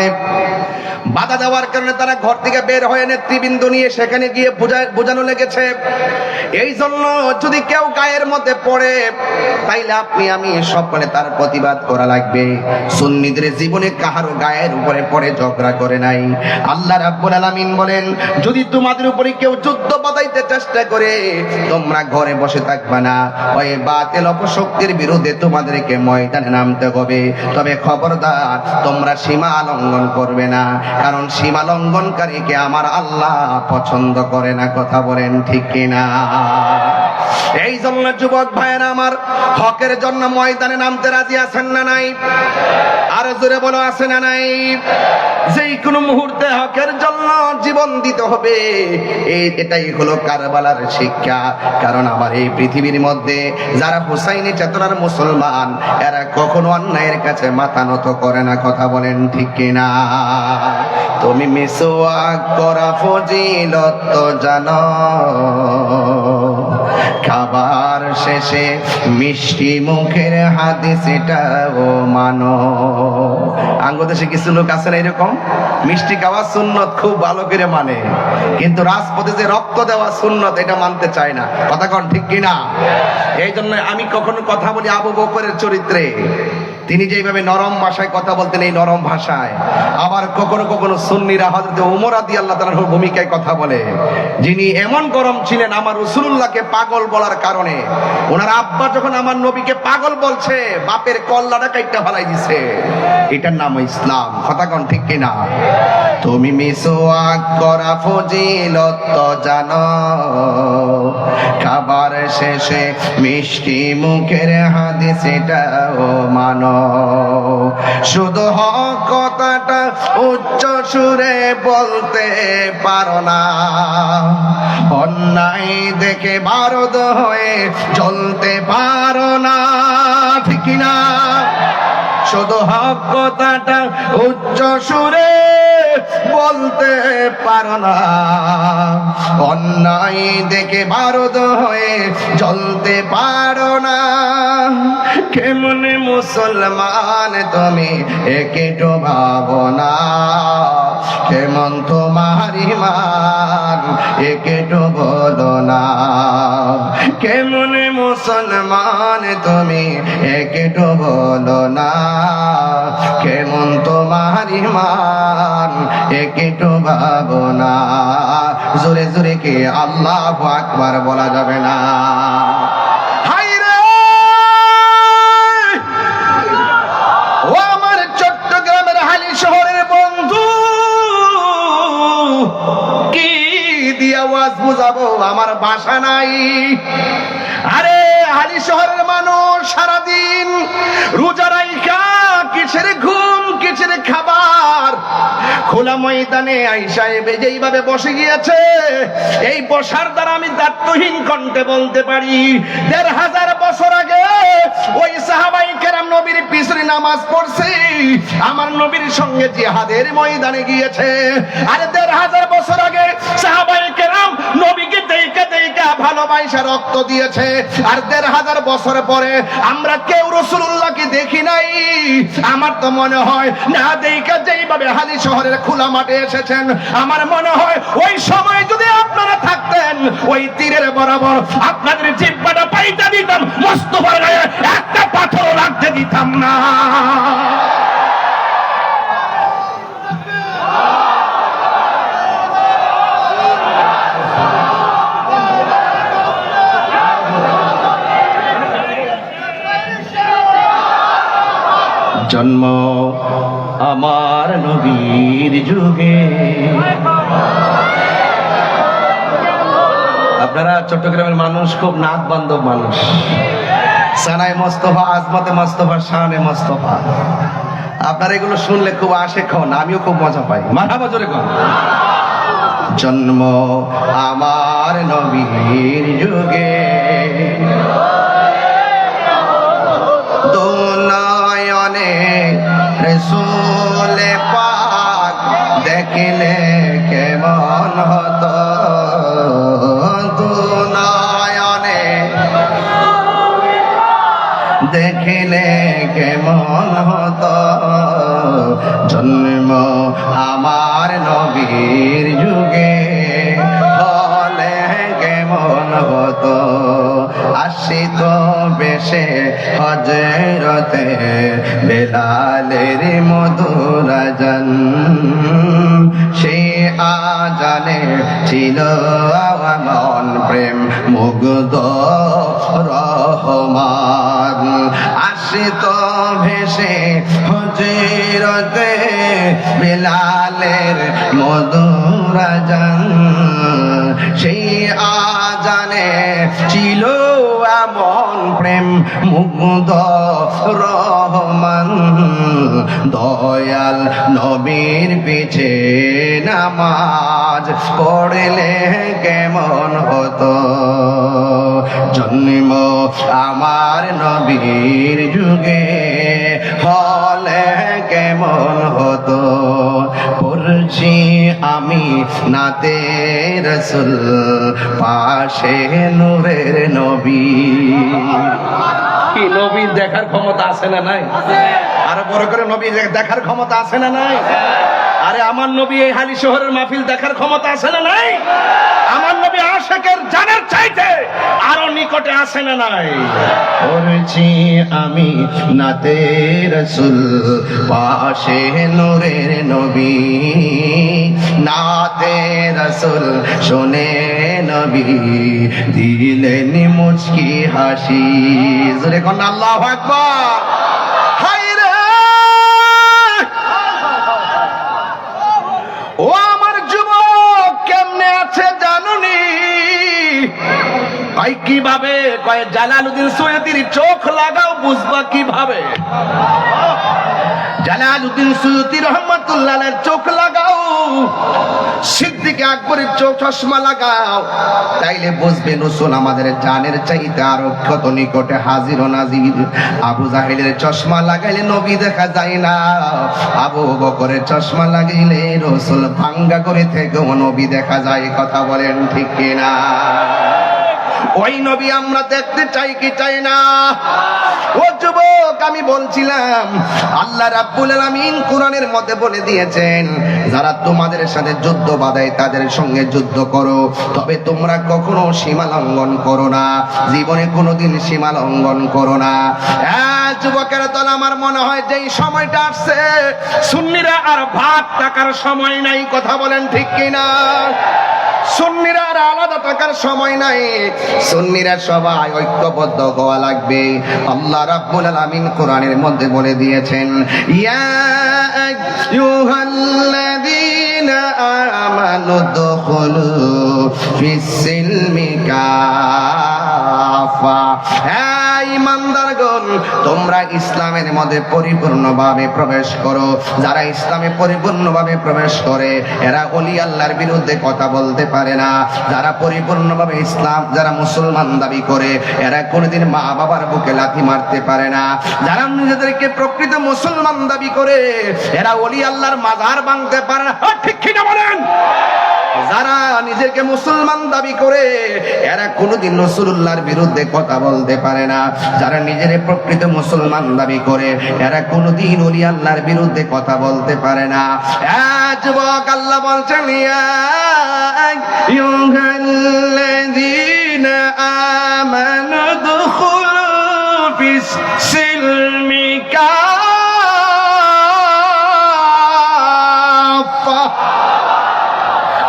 বাধা দেওয়ার কারণে তারা ঘর থেকে বের হয়ে নেতৃবৃন্দ নিয়ে সেখানে গিয়ে বোঝানো লেগেছে। এই জন্য যদি কেউ গায়ের মধ্যে পড়ে তাইলে আপনি আমি সকলে তার প্রতিবাদ করা লাগবে। সুন্নিদের জীবনে কাহারও গায়ের উপরে পড়ে ঝগড়া করে নাই। আল্লাহ রাব্বুল আলামিন বলেন যদি তোমাদের উপরে কেউ যুদ্ধ বাঁধাইতে চেষ্টা করে তোমরা ঘরে বসে থাকবা না, ওই বাতিল অপশক্তির বিরুদ্ধে তোমাদেরকে ময়দানে নামতে হবে। তবে খবরদার তোমরা সীমা লঙ্ঘন করবে না, কারণ সীমা লঙ্ঘনকারীকে আমার আল্লাহ পছন্দ করে না। কথা বলেন ঠিক কিনা? এই জন্য যুবক ভাইয়েরা আমার, হকের জন্য ময়দানে নামতে রাজি আছেন না নাই? আরো জোরে বলো, আছে না নাই? যেই কোনো মুহূর্তে হকের জন্য জীবন দিতে হবে, এটাই হলো কারবালার শিক্ষা। কারণ আমার এই পৃথিবীর মধ্যে যারা হুসাইনি চেতনার মুসলমান এরা কখনো অন্যায়ের কাছে মাথা নত করে না। কথা বলেন ঠিক কিনা? তুমি মিসওয়াক করা ফজিলত তো জানো, খাবার শেষে মিষ্টি মুখের হাদিস এটাও মানো। আঙ্গদেশে কিছু লোক আছে না এরকম, মিষ্টি খাওয়া সুন্নত খুব ভালো করে মানে, কিন্তু রাজপথে যে রক্ত দেওয়া সুন্নত এটা মানতে চায় না। কথা কোন ঠিক কিনা? এই জন্য আমি কখনো কথা বলি আবু বকরের চরিত্রে, তিনি যেভাবে নরম ভাষায় কথা বলতেন এই নরম ভাষায়। আবার কখনো কখনো সুন্নিরা হযরত ওমর রাদিয়াল্লাহু তাআলার ভূমিকায় কথা বলে, যিনি এমন গরম ছিলেন আমার রাসূলুল্লাহকে পাগল বলার কারণে। ওনার আব্বা যখন আমার নবীকে পাগল বলছে, বাপের কল্লাটা কাইটটা ফেলাই দিছে। এটার নাম ইসলাম। কথা কোন ঠিক কিনা? তুমি মিসওয়াক করা ফজিলত তো জানো, খাবার শেষে মিষ্টি মুখের হাদিস এটাও মানো। শুধু হক কথাটা উচ্চ সুরে বলতে পারো না, অন্যায় দেখে বারদ হয়ে জ্বলতে পারো না, ঠিক না? শুধু হক কথাটা উচ্চ সুরে বলতে পারো না, অন্যায় দেখে বারদ হয়ে জ্বলতে পারো না। কেমন মুসলমান তুমি একেটো ভাবো না, কেমন তোমার ঈমান একেটো বলো না। কেমন মুসলমান তুমি একেটো বলো না, কেমন তোমার ঈমান একেটো ভাবো না। জোরে জোরে কে আল্লাহু আকবার বলা যাবে না? ও আমার চট্টগ্রামের হালি শহরের বন্ধু, কি দিয়া ওয়াজ বুঝাবো, আমার ভাষা নাই। আরে হালি শহরের মানুষ সারাদিন রোজা রাইখা কিসের ঘুম কিসের খাবার, খোলা ময়দানে আইসা যেইভাবে বসে গিয়েছে, এই বসার দ্বারা আমি দায়িত্বহীন কণ্ঠে বলতে পারি ১৫০০ বছর আগে ওই সাহাবায়ে কেরাম নবীর পিছনে নামাজ পড়ছে, আমার নবীর সঙ্গে জিহাদের ময়দানে গিয়েছে। আরে ১৫০০ বছর আগে সাহাবায়ে কেরাম নবীকে দেইকা দেইকা ভালোবাসা রক্ত দিয়েছে, আর ১৫০০ বছর পরে আমরা কেউ রাসূলুল্লাহকে দেখি নাই। আমার তো মনে হয় না দেইকা যেইভাবে হালি শহরের খোলা মাঠে এসেছেন, আমার মনে হয় ওই সময় যদি আপনারা থাকতেন ওই তীরের বরাবর আপনাদের জিহ্বাটা পাইতে দিতাম, মোস্তফার গায়ে একটা পাথর রাখতে দিতাম না। জন্ম আমার নবীর যুগে। আপনারা চট্টগ্রামের মানুষ খুব নাক বান্ধব মানুষ, সানায় মোস্তফা, আজমতে মোস্তফা, শানে মোস্তফা, আপনারা এগুলো শুনলে খুব আশেক হন, আমিও খুব মজা পাই। মারহাবা জোরে কোন। জন্ম আমার নবীর যুগে, দুনয়নে রাসূল পাক দেখলে কেমন হতো, দুনয়নে দেখলে কেমন হতো, জন্ম আমার নবীর যুগে হলে কেমন হতো। আসিত বেশে হযরতে বেলালের মধুর আযান, সেই আযানে ছিল মন প্রেম মুগ্ধ রহমান। আসিত ভেসে হযরতে বেলালের মধুর আযান, সেই আযানে ছিল এমন প্রেম মুগ্ধ রহমান। দয়াল নবীর পিছে নামাজ পড়লে কেমন হতো, জন্ম আমার নবীর যুগে হলে কেমন হতো। পড়ছি আমি নাতে রাসূল, পাশে নূরের নবী। কি নবীর দেখার ক্ষমতা আছে না নাই? আরো বড় করে নবী দেখার ক্ষমতা আছে না নাই? আরে আমার নবী এই হালি শহরের মাহফিল দেখার ক্ষমতা আছে না নাই? আমার নবী আশিকের জানের চাইতে আরো নিকটে আছে না নাই? পড়ছি আমি নাতে রাসূল, পাশে নূরের নবী। নাতে রাসূল শুনে নবী দিলেন মুচকি হাসি। জোরে কোন আল্লাহু আকবার। ও আমার যুবক কেমনে আছে জানুনি, কয় কিভাবে? কয় জালালউদ্দিন সৈয়দীর চোখ লাগাও, বুঝবা কিভাবে? জালালউদ্দিন সৈয়দী রহমাতুল্লাহ আলাইহির চোখ লাগাও, সিদ্দিক আকবরের চোখ চশমা লাগাও, তাইলে বুঝবে রাসূল আমাদের জানের চাইতে আরো কত নিকটে হাজির ও নাজির। আবু জাহেলের চশমা লাগাইলে নবী দেখা যায় না, আবু বকরের চশমা লাগাইলে রাসূল ভাঙ্গা করে থেকেও নবী দেখা যায়। কথা বলেন ঠিক কিনা? ওই নবী আমরা দেখতে চাই কি চাই না? ও যুবক, আমি বলছিলাম আল্লাহ রাব্বুল আলামিন কোরআনের মধ্যে বলে দিয়েছেন, যারা তোমাদের সাথে যুদ্ধ বাঁধায় তাদের সঙ্গে যুদ্ধ করো, তবে তোমরা কখনো সীমা লঙ্ঘন করো না, জীবনে কোনোদিন সীমা লঙ্ঘন করো না। যুবকের দল, আমার মনে হয় যে এই সময়টা আসছে, সুন্নিরা আর ভাগ থাকার সময় নাই। কথা বলেন ঠিক কিনা? সুন্নিরা আর আলাদা থাকার সময় নাই, সুন্নিরা সবাই ঐক্যবদ্ধ হওয়া লাগবে। আল্লাহ রাব্বুল আলামিন কোরআনের মধ্যে বলে দিয়েছেন, ইয়া আইয়ুহাল্লাযীনা আমানু দুখুলু ফিস-সিলমি কাফা। হে ঈমানদারগণ, তোমরা ইসলামের মধ্যে পরিপূর্ণভাবে প্রবেশ করো। যারা ইসলামে পরিপূর্ণভাবে প্রবেশ করে এরা ওলি আল্লাহর বিরুদ্ধে কথা বলতে পারে না। যারা পরিপূর্ণভাবে ইসলাম, যারা মুসলমান দাবি করে এরা কোনোদিন মা বাবার বুকে লাথি মারতে পারে না। যারা নিজেদেরকে প্রকৃত মুসলমান দাবি করে এরা ওলি আল্লাহর মাজার ভাঙতে পারে না। ঠিক কিনা বলেন? যারা নিজেকে মুসলমান দাবি করে এরা কোনোদিন রাসূলুল্লাহর বিরুদ্ধে কথা বলতে পারে না। যারা নিজের প্রকৃত মুসলমান দাবি করে এরা কোনোদিন ওলি আল্লাহর বিরুদ্ধে কথা বলতে পারে না। যুবক, আল্লাহ বলছেন, ইয়া আইয়ুহাল্লাযীনা আমানু দুখুলু ফিস-সিলমি কাফা।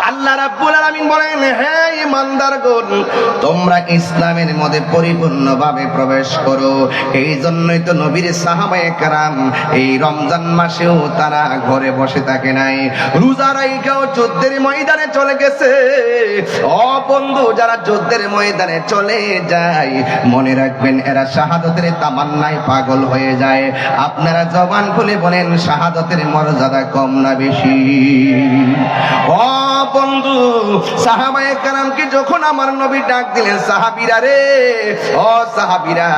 আল্লাহ রাব্বুল আলামিন বলেন, হে ঈমানদারগণ, তোমরা ইসলামের মধ্যে পরিপূর্ণভাবে প্রবেশ করো। এই জন্যই তো নবীর সাহাবায়ে কেরাম এই রমজান মাসেও তারা ঘরে বসে থাকে নাই, রোজা রাইখাও যুদ্ধের ময়দানে চলে গেছে। ও বন্ধু, যারা যুদ্ধের ময়দানে চলে যায় মনে রাখবেন এরা শাহাদাতের তামান্নায় পাগল হয়ে যায়। আপনারা জবান খুলে বলেন, শাহাদাতের মর্যাদা কম না বেশি? ও বন্ধু, সাহাবায়ে কেরামকে যখন আমার নবী ডাক দিলেন, সাহাবীরা রে, ও সাহাবীরা,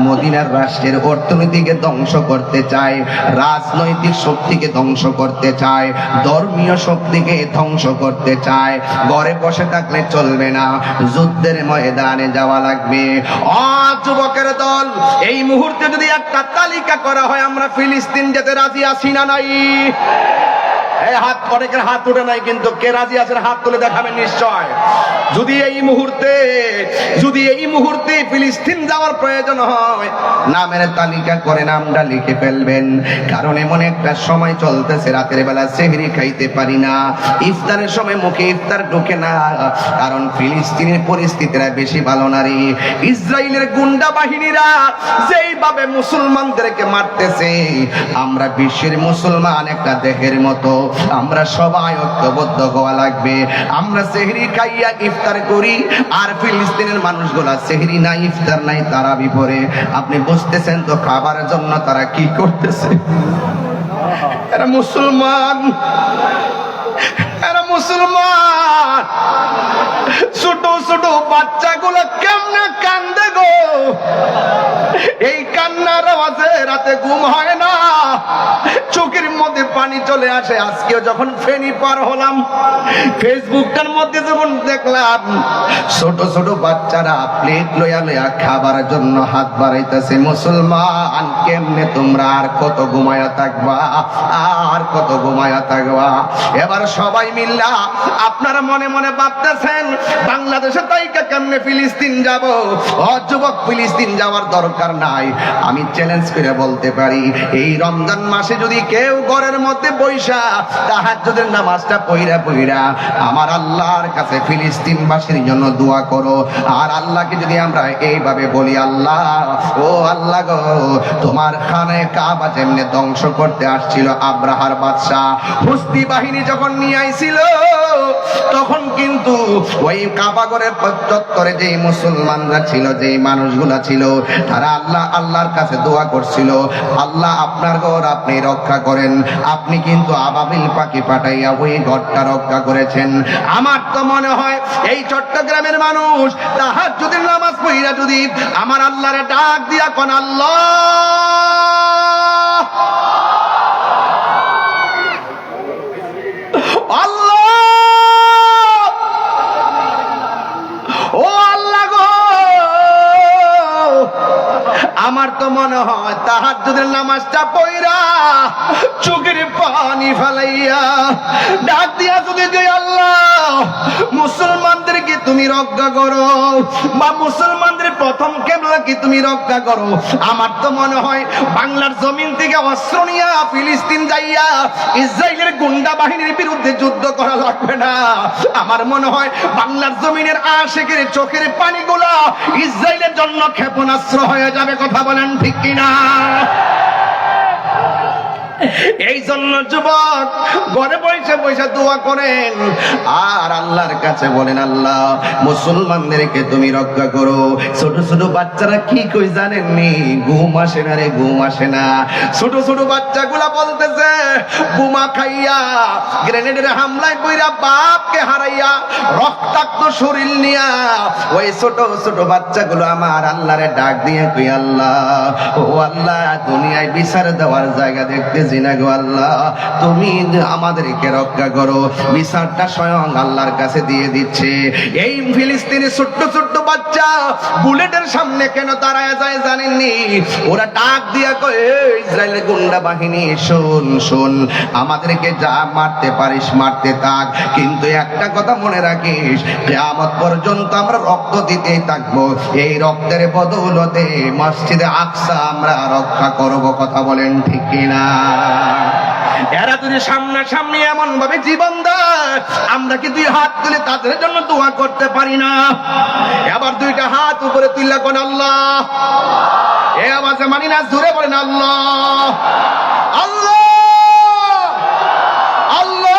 মদিনার রাষ্ট্রের অর্থনীতিকে ধ্বংস করতে চায়, রাজনৈতিক শক্তিকে ধ্বংস করতে চায়, ধর্মীয় শক্তিকে ধ্বংস করতে চায়। ঘরে বসে থাকলে চলবে না, যুদ্ধের ময়দানে যাওয়া লাগবে। ও যুবকের দল, এই মুহূর্তে যদি একটা তালিকা করা হয় আমরা ফিলিস্তিন যেতে রাজি আছি না নাই? এই হাত, অনেকের হাত উঠে নাই, কিন্তু কে রাজি আছেন হাত তুলে দেখাবেন নিশ্চয়। যদি এই মুহূর্তে ফিলিস্তিন যাওয়ার প্রয়োজন হয়, নামের তালিকা করে নামটা লিখে ফেলবেন। কারণ এমন একটা সময় চলতেছে, রাতের বেলা সেহরি খাইতে পারি না, ইফতারের সময় মুখে ইফতার ঢোকে না। কারণ ফিলিস্তিনের পরিস্থিতিরা বেশি ভালো নারী। ইসরায়েলের গুন্ডা বাহিনীরা যেইভাবে মুসলমানদেরকে মারতেছে, আমরা বিশ্বের মুসলমান একটা দেহের মতো, আমরা সবাই ঐক্যবদ্ধ হওয়া লাগবে। আমরা সেহরি খাইয়া ইফতার করি, আর ফিলিস্তিনের মানুষগুলা সেহরি নাই, ইফতার নাই, তারা বিপরে। আপনি বুঝতেছেন তো খাবারের জন্য তারা কি করতেছে? এরা মুসলমান, এরা মুসলমান। ছোট ছোট বাচ্চাগুলো কেমনে কান্দে গো! এই কান্নার আওয়াজে রাতে ঘুম হয় না, চোখের মধ্যে পানি চলে আসে। আজকেও যখন ফেনী পার হলাম, ফেসবুকটার মধ্যে যখন দেখলাম ছোট ছোট বাচ্চারা প্লেট লইয়া লইয়া খাবার জন্য হাত বাড়াইতেছে। মুসলমান, কেমনে তোমরা আর কত ঘুমায়া থাকবা, আর কত ঘুমায়া থাকবা? এবার সবাই মিল্লা আপনারা মনে মনে ভাবতেছেন বাংলাদেশে তাইকা কেমনে ফিলিস্তিন যাব। ও যুবক, ফিলিস্তিন যাওয়ার দরকার দরকার নাই। আমি চ্যালেঞ্জ করে বলতে পারি, এই রমজান মাসে যদি কেউ ঘরের মধ্যে বৈশা তাহাজ্জুদের নামাজটা পইরা আমার আল্লাহর কাছে ফিলিস্তিনবাসীর জন্য দোয়া করো, আর আল্লাহকে যদি আমরা এইভাবে বলি, আল্লাহ ও আল্লাহ গো, তোমার খানে কাবা যেমনে ধ্বংস করতে আসছিল আব্রাহার বাদশা, হুস্তি বাহিনী যখন নিয়ে আইছিল, তখন কিন্তু ওই কাবা ঘরের চত্বরে যেই মুসলমানরা ছিল, যেই মানুষগুলা ছিল, তারা আল্লাহর কাছে দোয়া করছিল, আল্লাহ আপনার ঘর আপনি রক্ষা করেন। আপনি কিন্তু আবাবিল পাখি পাঠাইয়া ওই ঘরটা রক্ষা করেছেন। আমার তো মনে হয় এই চট্টগ্রামের মানুষ তাহাজ্জুদের নামাজ পড়িয়া যদি আমার আল্লাহরে ডাক দিয়া কোন আল্লাহ, আল্লাহ ও আল্লাহ গো, আমার তো মনে হয় তাহাজ্জুদের নামাজটা পড়া চোখের পানি ফেলাইয়া ডাক দিয়া যদি যে আল্লাহ মুসলমানদেরকে তুমি রক্ষা করো, বা মুসলমানদের প্রথম কেবলাকে তুমি রক্ষা করো, আমার তো মনে হয় বাংলার জমিন থেকে অস্ত্র নিয়া ফিলিস্তিন যাইয়া ইসরায়েলের গুন্ডা বাহিনীর বিরুদ্ধে যুদ্ধ করা লাগবে না। আমার মনে হয় বাংলার জমিনের আশেকের চোখের পানিগুলা ইসরায়েলের জন্য ক্ষেপণাস্ত্র হয়ে যাবে। কথা বলেন ঠিক কিনা? এই জন্য যুবক ঘরে বসে বসে দোয়া করেন আর আল্লাহর কাছে বলেন, আল্লাহ মুসলমানদেরকে তুমি রক্ষা করো। ছোট ছোট বাচ্চারা কি কই জানেননি? ঘুম আসে না রে, ঘুম আসে না। ছোট ছোট বাচ্চাগুলা বলতেছে, বোমা খাইয়া গ্রেনেডের হামলায় কইরা বাপকে হারাইয়া রক্তাক্ত শরীর নিয়া ওই ছোট ছোট বাচ্চাগুলো আমার আল্লাহরে ডাক দিয়ে কই, আল্লাহ ও আল্লাহ, দুনিয়ায় বিচার দেওয়ার জায়গা দেখতে না গো আল্লাহ, তুমি আমাদেরকে রক্ষা করো। বিচারটা স্বয়ং আল্লাহর কাছে দিয়ে দিচ্ছে। এই ফিলিস্তিনের ছোট্ট ছোট্ট বাচ্চা বুলেটের সামনে কেন দাঁড়ায় যায় জানেননি? ওরা ডাক দিয়া কয়, ইসরায়েলের গুন্ডা বাহিনী শোন শোন, আমাদেরকে যা মারতে পারিস মারতে থাক, কিন্তু একটা কথা মনে রাখিস, কিয়ামত পর্যন্ত আমরা রক্ত দিতেই থাকবো। এই রক্তের বদৌলতে মসজিদে আকসা আমরা রক্ষা করব। কথা বলেন ঠিক কিনা? এরা যদি সামনাসামনি এমন ভাবে জীবন দেয়, আমরা কি দুই হাত তুলে তাদের জন্য দোয়া করতে পারি না? এবার দুইটা হাত উপরে তুললে কোন আল্লাহ, এ আওয়াজে মানি না, জোরে বলেন আল্লাহ আল্লাহ আল্লাহ।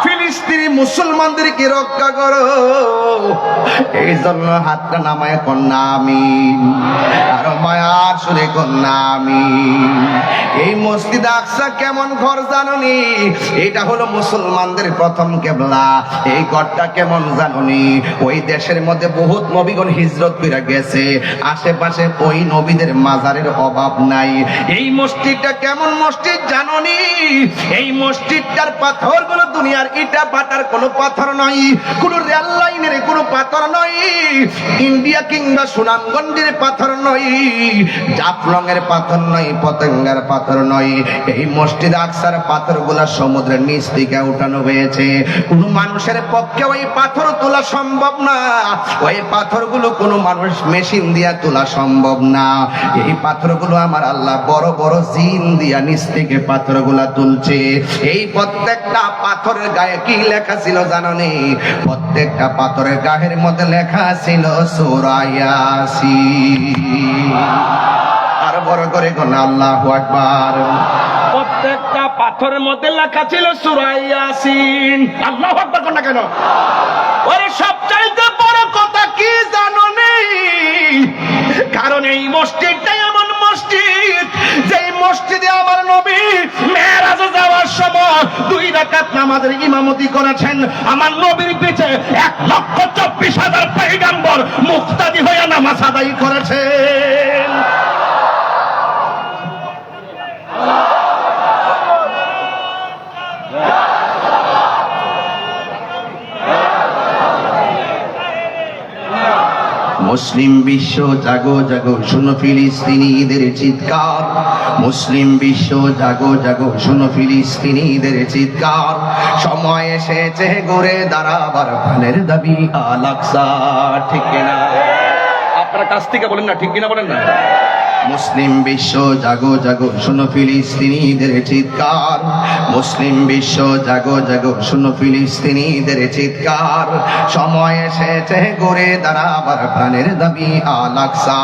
ফিলিস্তিনি মুসলমানদেরকে রক্ষা করো, এই জন্য হাতটা নামায় কন্যা আমিন, আর মায়ার সুরে কন্যা আমিন। এই মসজিদ আকসা কেমন ঘর জাননি? এটা হলো মুসলমানদের প্রথম কেবলা। এই ঘরটা কেমন জাননি? ওই দেশের মধ্যে বহুত নবীগণ হিজরত করে গেছে, আশেপাশে ওই নবীদের মাজারের অভাব নাই। এই মসজিদটা কেমন মসজিদ জাননি? এই মসজিদটার পাথরগুলো দুনিয়ার ইটা পাটার কোনো পাথর নয়, কোনো রেল লাইনের কোনো পাথর নয়, ইন্ডিয়া কিংবা সুনামগঞ্জের পাথর নয়, জাফলংয়ের পাথর নয়, পতেঙ্গার পাথর নয়। এই মসজিদ আকসার পাথরগুলা সমুদ্রের নিচ থেকে উঠানো হয়েছে। কোন মানুষের পক্ষে ওই পাথর তোলা সম্ভব না। ওই পাথরগুলো কোনো মানুষ মেশিন দিয়া তোলা সম্ভব না। এই পাথরগুলো আমার আল্লাহ বড় বড় জিন দিয়া নিচ থেকে পাথরগুলা তুলছে। এই প্রত্যেকটা পাথরের গায়ে কি লেখা ছিল জানোনি? প্রত্যেকটা পাথরের গায়ের মধ্যে লেখা ছিল সূরা ইয়াসিন। আর বড় করে কোন আল্লাহু আকবার। প্রত্যেকটা পাথরের মধ্যে লেখা ছিল সূরা ইয়াসিন। আল্লাহু আকবার কোন না কেন? ওরে সবচাইতে বড় কথা কি জানোনি? কারণ এই মসজিদটাই এমন মসজিদ, যেই মসজিদে আমার নবী মেরাজে যাওয়ার সময় 2 রাকাত নামাজের ইমামতি করেছেন। আমার নবীর পিছে 1,24,000 পয়গম্বর মুক্তাদি হয়ে নামাজ আদায় করেছেন। মুসলিম বিশ্ব জাগো জাগো, শুনো ফিলিস্তিনিদের চিৎকার। মুসলিম বিশ্ব জাগো জাগো, শুনো ফিলিস্তিনিদের চিৎকার। সময় এসেছে ঘুরে দাঁড়াবার প্রাণের দাবি আল আকসা। ঠিক না? আপনারা কাছ থেকে বলেন না, ঠিক কিনা বলেন না? মুসলিম বিশ্ব জাগো জাগো শোনো ফিলিস্তিনিদের চিৎকার, মুসলিম বিশ্ব জাগো জাগো শোনো ফিলিস্তিনিদের চিৎকার, সময় এসেছে গড়ে দাঁড়াবার প্রাণের দাবি আল আকসা,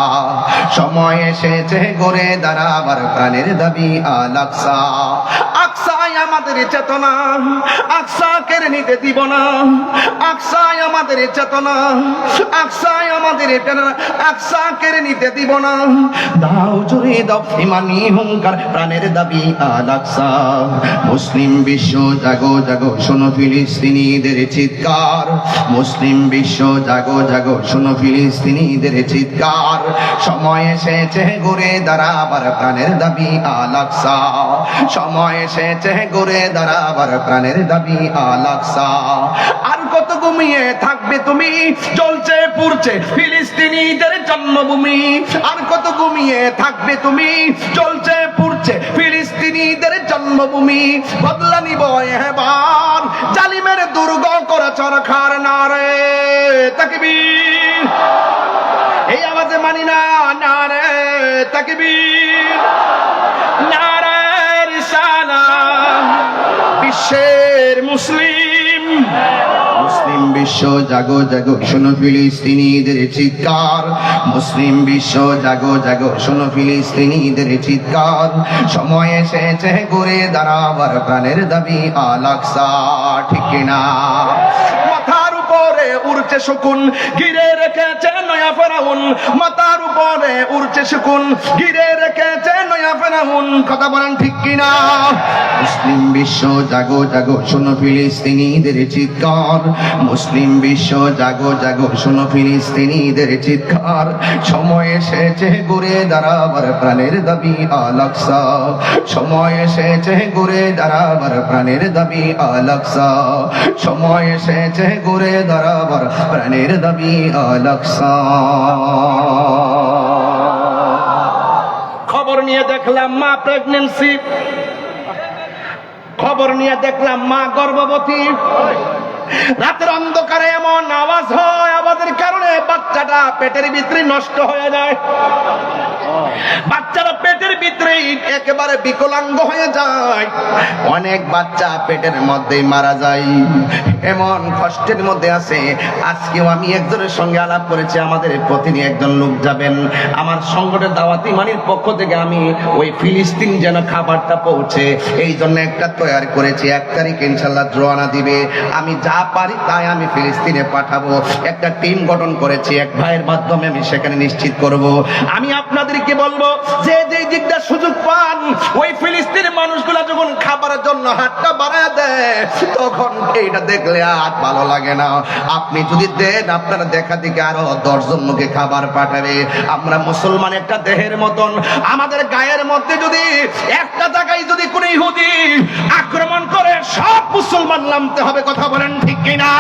সময় এসেছে গড়ে দাঁড়াবার প্রাণের দাবি আল আকসা। আকসাই আমাদের চেতনা, আকসা কেড়ে নিতে দিব না, আকসাই আমাদের চেতনা, আকসাই আমাদের প্রেরণা, আকসা কেড়ে নিতে দিব না। দাও জুড়ে দাও ইমানি হুঙ্কার, প্রাণের দাবি আল আকসা। মুসলিম বিশ্ব জাগো জাগো শোনো ফিলিস্তিনিদের চিৎকার, মুসলিম বিশ্ব জাগো জাগো শোনো ফিলিস্তিনিদের চিৎকার, সময় এসেছে গড়ে দাঁড়াবার প্রাণের দাবি আল আকসা, সময় এসেছে গড়ে দাঁড়াবার প্রাণের দাবি আল আকসা। আর কত ঘুমিয়ে থাকবে তুমি, জ্বলছে পুড়ছে ফিলিস্তিনিদের জন্মভূমি, আর কত ঘুমিয়ে থাকবে তুমি, জ্বলছে পুড়ছে ফিলিস্তিনিদের জন্মভূমি। বদলা নিব এবার জালিমের দুর্গ করে চরখার নারে তাকবীর, এই আওয়াজে মানি না নারে তাকবীর, নারে রিসালাত। বিশ্বের মুসলিম, মুসলিম বিশ্ব জাগো জাগো শোনো ফিলিস্তিনিদের চিৎকার, মুসলিম বিশ্ব জাগো জাগো শোনো ফিলিস্তিনিদের চিৎকার, সময় এসেছে গড়ে দাঁড়াবার প্রাণের দাবি আল আকসা, ঠিক কিনা? মাথার উপরে উড়ছে শকুন, ঘিরে রেখেছে নয়া ফেরাউন, মাথার উপরে উড়ছে শকুন, ঘিরে রেখেছে নয়া ফেরাউন, কথা বলেন ঠিক কিনা? মুসলিম বিশ্ব জাগো জাগো শোনো ফিলিস্তিনিদের চিৎকার, মুসলিম বিশ্ব জাগো জাগো শোনো ফিলিস্তিনিদের চিৎকার, সময় এসেছে গড়ে দাঁড়াবার প্রাণের দাবি আল আকসা, সময় এসেছে গড়ে দাঁড়াবার প্রাণের দাবি আল আকসা, সময় এসেছে গড়ে দাঁড়াবার প্রাণের দাবি আল আকসা। খবর নিয়ে দেখলাম মা প্রেগন্যান্সি, খবর নিয়ে দেখলাম মা গর্ভবতী, রাতের অন্ধকারে এমন আওয়াজ হয়, আওয়াজের কারণে বাচ্চাটা পেটের ভিতরে নষ্ট হয়ে যায়, বাচ্চারা পেটের ভিতরে একেবারে বিকলাঙ্গ হয়ে যায়, অনেক বাচ্চা পেটের মধ্যেই মারা যায়, এমন কষ্টের মধ্যে আছে। আজকেও আমি একজনের সঙ্গে আলাপ করেছি, আমাদের প্রতিদিন একজন লোক যাবেন, আমার সংগঠনের দাওয়াতি মানির পক্ষ থেকে আমি ওই ফিলিস্তিন যেন খাবারটা পৌঁছে এই জন্য একটা তৈরি করেছি। 1 তারিখ ইনশাল্লাহ রওনা দিবে, আমি যা পারি তাই আমি ফিলিস্তিনে পাঠাবো, একটা টিম গঠন করেছি, এক ভাইয়ের মাধ্যমে আমি সেখানে নিশ্চিত করব। আমি আপনাদেরকে বলবো যে যে দিকটা সুযোগ পান, ওই ফিলিস্তিনের মানুষগুলা যখন খাবারের জন্য হাতটা বাড়ায় দেয় তখন এইটা দেখলে আর ভালো লাগে না। আপনি যদি দেন আপনারা দেখা দিকে আরো 10 জন মুখে খাবার পাঠাবে। আমরা মুসলমান একটা দেহের মতন, আমাদের গায়ের মধ্যে যদি একটা জায়গায় যদি কোনো ইহুদি আক্রমণ করে সব মুসলমান নামতে হবে, কথা বলেন ঠিক কিনা?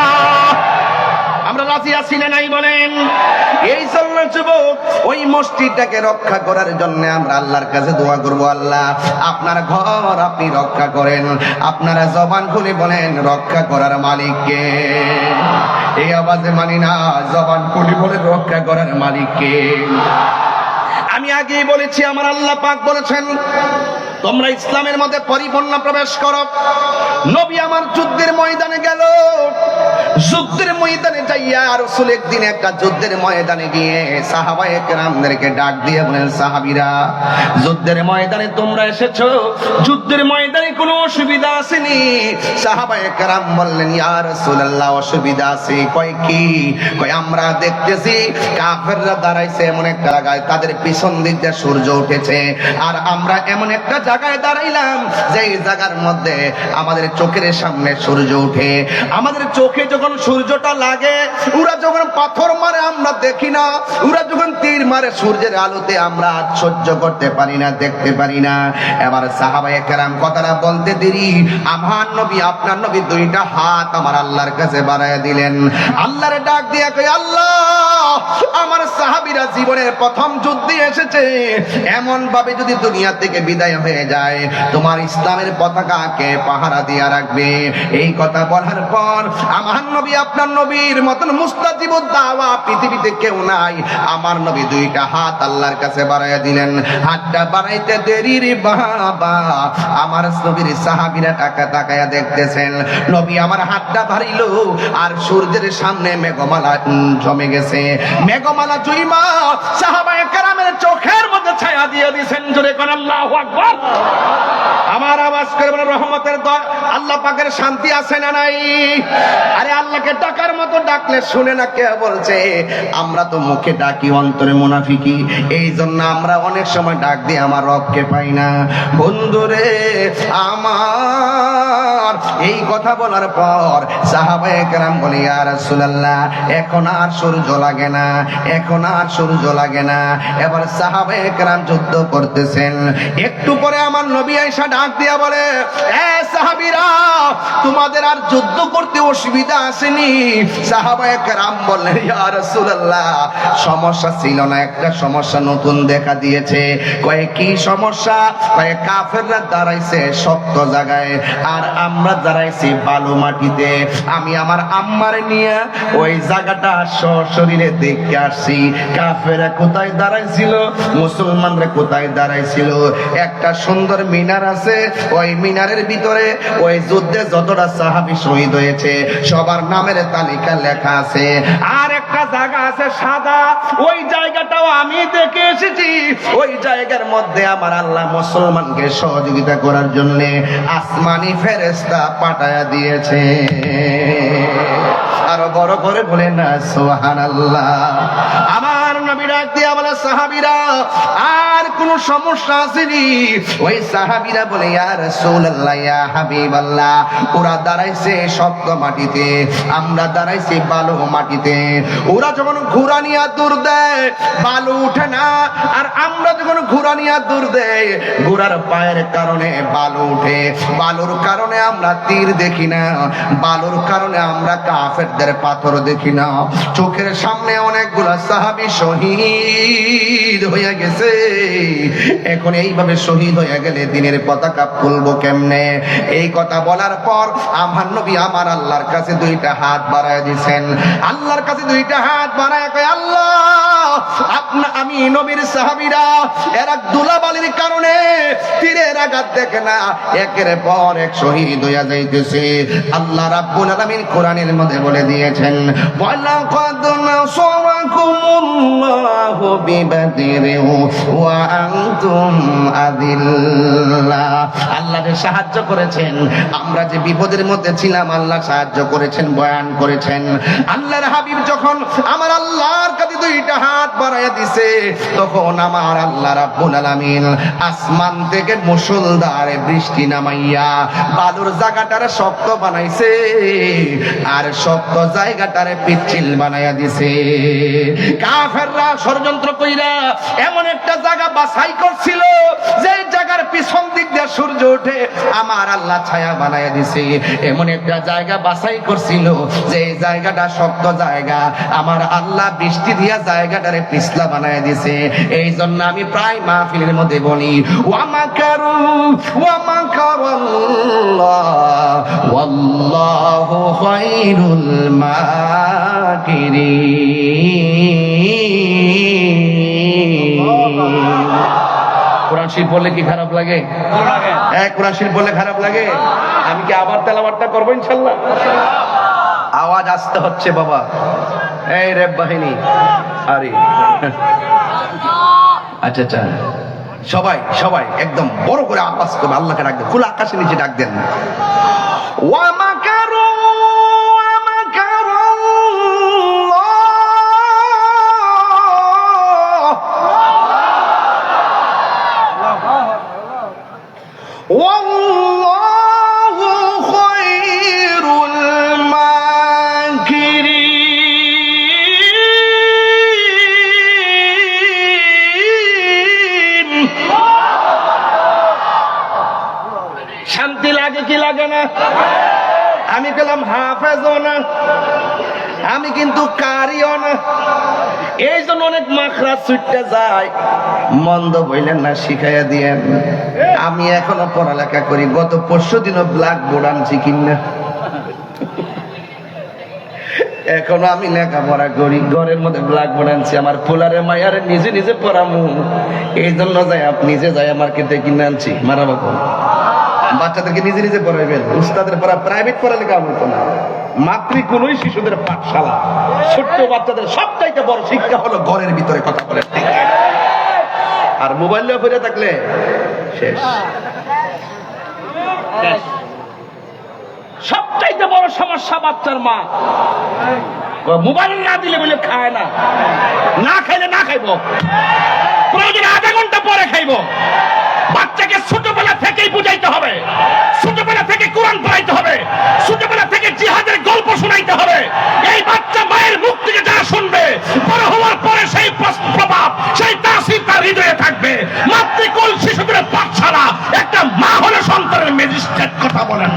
আমরা রাজি আছি না নাই বলেন? এই জন্য যুবক ওই মসজিদটাকে রক্ষা করার জন্য আমরা আল্লাহর কাছে দোয়া করব, আল্লাহ আপনার ঘর আপনি রক্ষা করেন। আপনারা জবান খুলে বলেন রক্ষা করার মালিককে। এই আওয়াজে মানি না, জবান খুলে বলেন রক্ষা করার মালিককে। আমি আগেই বলেছি আমার আল্লাহ পাক বলেছেন তোমরা ইসলামের মধ্যে পরিপূর্ণ প্রবেশ করো। নবী আমার যুদ্ধের ময়দানে গেল, যুদ্ধের ময়দানে যাইয়া রাসূল একদিন একটা যুদ্ধের ময়দানে গিয়ে সাহাবায়ে কেরামদেরকে ডাক দিয়ে বলেন, সাহাবীরা যুদ্ধের ময়দানে তোমরা এসেছো, যুদ্ধের ময়দানে কোনো অসুবিধা আসেনি? সাহাবায়ে কেরাম বললেন, ইয়া রাসূলুল্লাহ অসুবিধা আছে। কয় কি? কয় আমরা দেখতেছি কাফেররা দাঁড়াইছে এমন একটা জায়গায়, তাদের পিছন দিক দিয়ে সূর্য উঠেছে, আর আমরা এমন একটা জায়গায় দাঁড়াইলাম যে জায়গার মধ্যে আমাদের চোখের সামনে সূর্য উঠে। আমাদের চোখে যখন সূর্যটা লাগে, ওরা যখন পাথর মারে আমরা দেখি না, ওরা যখন তীর মারে সূর্যের আলোতে আমরা আর সহ্য করতে পারি না, দেখতে পারি না। এবার সাহাবায়ে কেরাম কথাটা বলতে দেরি আমার নবী আপনার নবী দুইটা হাত আমার আল্লাহর কাছে বাড়ায়া দিলেন। আল্লাহরে ডাক দিয়া কই আল্লাহ আমার সাহাবীরা জীবনের প্রথম যুদ্ধে এসেছে, এমন ভাবে যদি দুনিয়া থেকে বিদায় হয়ে যায় তোমার ইসলামের পতাকাকে পাহারা দিয়া রাখবে। এই কথা বলার পর আমার নবী আপনার নবীর মতন মুস্তাজিবুদ দাওয়া পৃথিবীতে কেউ নাই। আমার নবী দুইটা হাত আল্লাহর কাছে বাড়াইয়া দিলেন। হাতটা বাড়াইতে দেরি রে বাবা, আমার নবীর সাহাবীরা তাকায়া দেখতেছেন নবী আমার হাতটা বাড়াইলো আর সূর্যের সামনে মেঘমালা জমে গেছে। মেঘমালা জুইমা সাহাবায়ে কেরামের চোখের মধ্যে ছায়া দিয়ে দিয়েছেন। জোরে কোন আল্লাহু আকবার। আমার আওয়াজ করে বলেন রহমতের আল্লাহ পাকের শান্তি আছে না নাই? আরে আল্লাহকে ডাকার মতো ডাকলে শুনে না কে বলছে? আমরা তো মুখে ডাকি, অন্তরে মুনাফিকি। এই জন্য আমরা অনেক সময় ডাক দিয়ে আমার রবকে পাই না। বন্ধুরে আমার এই কথা বলার পর সাহাবায়ে কেরাম বলে ইয়া রাসূলুল্লাহ এখন আর সূর্য লাগে না, এখন আর সূর্য লাগে না। এবার সাহাবায়ে কেরাম যুদ্ধ করতেছেন। একটু পরে আমার নবী আয়েশা ডাক দিয়া বলে এ সাহাবীরা তোমাদের আর যুদ্ধ করতে অসুবিধা আসেনি? সাহাবায়ে কেরাম বললেন ইয়া রাসূলুল্লাহ সমস্যা ছিল না, একটা সমস্যা নতুন দেখা দিয়েছে। কয় কি সমস্যা? কয় কাফেররা দাঁড়াইছে শক্ত জায়গায় আর আমরা দাঁড়াইছি বালু মাটিতে। আমি আমার আম্মারে নিয়ে ওই জায়গাটা সশরীরে দেখতে আসছি। কাফেররা কোথায় দাঁড়াইছিল, মুসলমানরা কোথায় দাঁড়াইছিল। একটা সুন্দর মিনার আছে, ওই মিনারের ভিতরে ওই যুদ্ধে যতটা সাহাবী শহীদ হয়েছে সবার নামের তালিকা লেখা আছে। আর একটা জায়গা আছে সাদা, ওই জায়গাটাও আমি দেখে এসেছি। ওই জায়গার মধ্যে আমার আল্লাহ মুসলমানকে সহযোগিতা করার জন্য আসমানি ফেরেশতা পাঠায়া দিয়েছে। আরো বড় করে বলে না সুবহানাল্লাহ। আমার নবী ডাক দিয়া বলে সাহাবীরা আর কোন সমস্যা আসেনি? ওই সাহাবীরা বলে ইয়া রাসূলুল্লাহ ইয়া হাবিবাল্লাহ ওরা দাঁড়াইছে শক্ত মাটিতে, আমরা দাঁড়াইছি বালু মাটিতে। ওরা যখন ঘোড়া নিয়ে দূর দেয় বালু উঠে না, আর আমরা যখন ঘোড়া নিয়ে দূর দেয় ঘোড়ার পায়ের কারণে বালু উঠে। বালুর কারণে আমরা তীর দেখি না, বালুর কারণে আমরা কাফেরদের পাথর দেখি না। চোখের সামনে অনেকগুলা সাহাবী শহীদ হয়ে গেছে। এখন এইভাবে শহীদ হয়ে গেলে দিনের পতাকা ফুলবো কেমনে? এই কথা বলার পর আমার নবী আমার আল্লাহর কাছে দুইটা হাত বাড়ায় দিয়েছেন। আল্লাহর কাছে দুইটা হাত বাড়ায় কয় আল্লাহ আমি নবীর সাহাবীরা এরা দুলাবালির কারণে তীরের আঘাত দেখে না, একের পর এক শহীদ হয়ে যাইতেছে। আল্লাহ রাব্বুল আলামিন কোরআনের মধ্যে বলে দিয়েছেন ওয়ালাকাদ নাসারাকুমুল্লাহু বিবাদরিন ওয়া আনতুম আযিল্লা। আল্লাহ যে সাহায্য করেছেন, আমরা যে বিপদের মধ্যে ছিলাম আল্লাহ সাহায্য করেছেন, বয়ান করেছেন। আল্লাহর হাবিব যখন আমার আল্লাহর কাছে দুইটা হাত বাড়াইয়া দিছে তখন আমার আল্লাহ রাব্বুল আলামিন আসমান থেকে মুষলধারে বৃষ্টি নামাইয়া বালুর জায়গাটারে শক্ত বানাইছে আর শক্ত জায়গাটারে পিচ্ছিল বানাইয়া দিছে। কাফেররা ষড়যন্ত্র কইরা এমন একটা জায়গা বাছাই করছিল যে জায়গার পিছন দিক দিয়ে সূর্য ওঠে, আমার আল্লাহ ছায়া বানাইয়া দিছে। এমন একটা জায়গা বাছাই করছিল যে জায়গাটা শক্ত জায়গা, আমার আল্লাহ বৃষ্টি দিয়া জায়গাটারে পিছলা বানাইয়া দিছে। এই জন্য আমি প্রায় মাহফিলের মধ্যে বলি ওয়া মাকারু ওয়া মাকারাল্লাহ ওয়াল্লাহু খায়রুল মাকিরিন। কোরআন শরীফ বললে কি খারাপ লাগে? কোরআন শরীফ বললে খারাপ লাগে? আমি কি আবার তেলাওয়াতটা করবো ইনশাআল্লাহ? আওয়াজ আসতে হচ্ছে বাবা। এই রেব বাহিনী আরে আচ্ছা আচ্ছা সবাই সবাই একদম বড় করে আওয়াজ করবে, আল্লাহকে ডাক দেন, খোলা আকাশের নিচে ডাক দেন। ওয়া মাকারু ওয়া মাকারুল্লাহ ওয়াল্লাহু খায়রুল মাকিরিন। লাগে না? আমি গেলাম হাফেজও না, আমি কিন্তু কারিও না। এই জন্য অনেক মাখরা ছুটতে যায়। মন্দ বইলেন না, শিখাইয়া দিয়েন। আমি এখনো পড়ালেখা করি, গত 5 দিনও ব্ল্যাক বোর্ড আনছি কিনা, এখনো আমি লেখাপড়া করি, ঘরের মধ্যে ব্ল্যাক বোর্ড আনছি। আমার পোলারে মায়ারে নিজে নিজে পড়ামু, এই জন্য যাই নিজে যাই মার্কেটে কিনে আনছি। মারা বাবা, বাচ্চাদেরকে নিজে নিজে পড়াইবেন, উস্তাদের পড়া প্রাইভেট পড়ালেখা হতো না। মাতৃকুলই শিশুদের পাঠশালা, ছোট্ট বাচ্চাদের সবচাইতে বড় শিক্ষা হলো ঘরের ভিতরে কথা বলে। আর মোবাইল ফিরে থাকলে শেষ। সবচাইতে বড় সমস্যা বাচ্চার মা মোবাইল না দিলে বলে খায় না, না খাইলে না খাইব, প্রয়োজনে আধা ঘন্টা পরে খাইব। বাচ্চাকে ছোটবেলা থেকেই বুঝাইতে হবে, ছোটবেলা থেকে কোরআন পড়াইতে হবে, ছোটবেলা থেকে জিহাদের গল্প শোনাইতে হবে। এই বাচ্চা মায়ের মুখ থেকে যা শুনবে, বড় হওয়ার পরে সেই প্রভাব, সেই তাসির তার হৃদয়ে থাকবে। মাতৃকুল শিশুদের পাঠশালা, একটা মা হলে সন্তানের ম্যাজিস্ট্রেট। কথা বলেন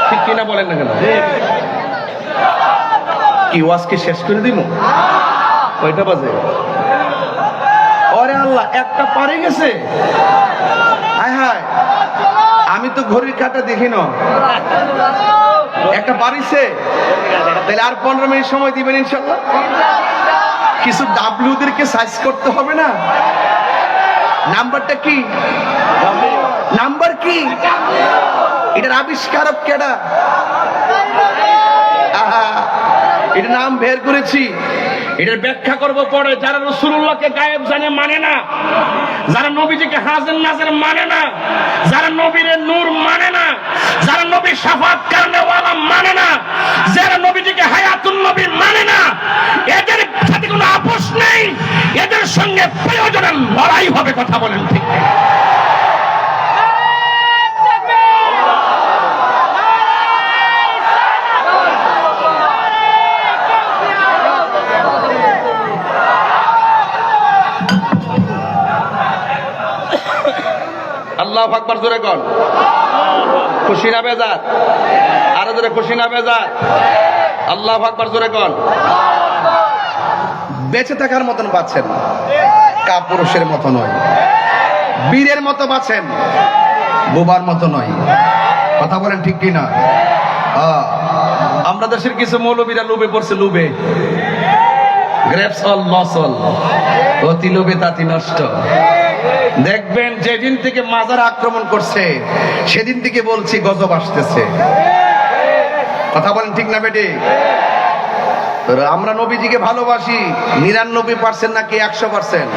ঠিক কিনা? বলেন না কেন? কি ওয়াজকে শেষ করে দিব? কয়টা বাজে? ওরে আল্লাহ, একটা পারে গেছে। হায় হায়, আমি তো ঘড়ির কাঁটা দেখি না। একটা পারিছে, তাহলে আর 15 মিনিট সময় দিবেন ইনশাল্লাহ। কিছু ডাব্লিউদেরকে সাইজ করতে হবে না? নাম্বারটা কি? নাম্বার কি? এটার আবিষ্কারক কেডা? এটা নাম বের করেছি, এটার ব্যাখ্যা করব পরে। যারা রাসূলুল্লাহকে গায়েব জানে মানে না, যারা নবীজিকে হাজির নাজির মানে না, যারা নবীর নূর মানে না, যারা নবীর শাফাত করনেওয়ালা মানে না, যারা নবীজিকে হায়াতুন নবী মানে না, এদের সাথে কোনো আপোষ নেই, এদের সঙ্গে প্রয়োজনে লড়াই হবে। কথা বলেন ঠিক? আল্লাহু আকবার, জোরে কোন? খুশি না বেজার? আরো জোরে, খুশি না বেজার? আল্লাহু আকবার, জোরে কোন? বেঁচে থাকার মতন বাঁচেন, কাপুরুষের মতো নয়, বীরের মতো বাঁচেন, বোবার মতো নয়। কথা বলেন ঠিক কিনা? আমরা দেশের কিছু মৌলবীরা লোভে পড়ছে, লোভে গ্রেপস অল লস অল, অতি লোভে তাতি নষ্ট। দেখবেন যেদিন থেকে মাজার আক্রমণ করছে সেদিন থেকে বলছি গজব আসতেছে। কথা বলেন ঠিক না বেটি? আমরা নবীজিকে ভালোবাসি 99% নাকি 100%?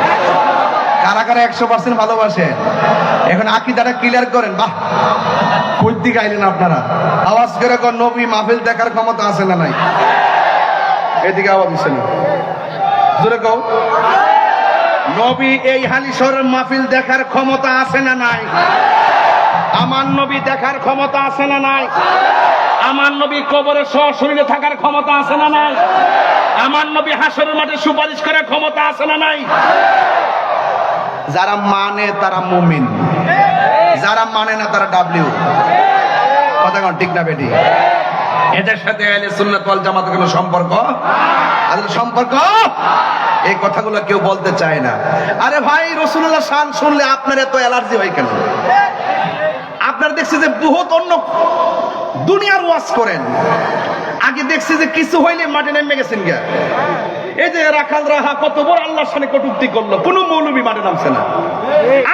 কারা কারা 100% ভালোবাসেন? এখন আকীদাটা ক্লিয়ার করেন। বাহ, কই দিকে আইলেন আপনারা? আওয়াজ করে কোন নবী মাহফিল দেখার ক্ষমতা আছে না নাই? এদিকে আওয়াজ দিচ্ছেন, জোরে কও। নবী এই হালিশহরের মাহফিল দেখার ক্ষমতা আছে না নাই? আমার নবী দেখার ক্ষমতা আছে না নাই? আমার নবী কবরে সশরীরে থাকার ক্ষমতা আছে না নাই? আমার নবী হাসরের মাঠে সুপারিশ করার ক্ষমতা আছে না নাই? যারা মানে তারা মুমিন, যারা মানে না তারা ডাব্লিউ। কথা কোন ঠিক না বেটি? এদের সাথে আহলে সুন্নাত ওয়াল জামাতের কোনো সম্পর্ক? আর সম্পর্ক এই কথাগুলো কেউ বলতে চায় না। আরে ভাই, রাসূলুল্লাহ শান শুনলে আপনার এত অ্যালার্জি হয় কেন? আপনারা দেখছি যে বহুত অন্য দুনিয়ার ওয়াজ করেন, আগে দেখছি যে কিছু হইলে মাঠে নেমে গেছেন গিয়া। এই যে রাখাল রাহা কত বড় আল্লাহর সামনে কটূক্তি করলো, কোন মৌলবী মাঠে নামছে না।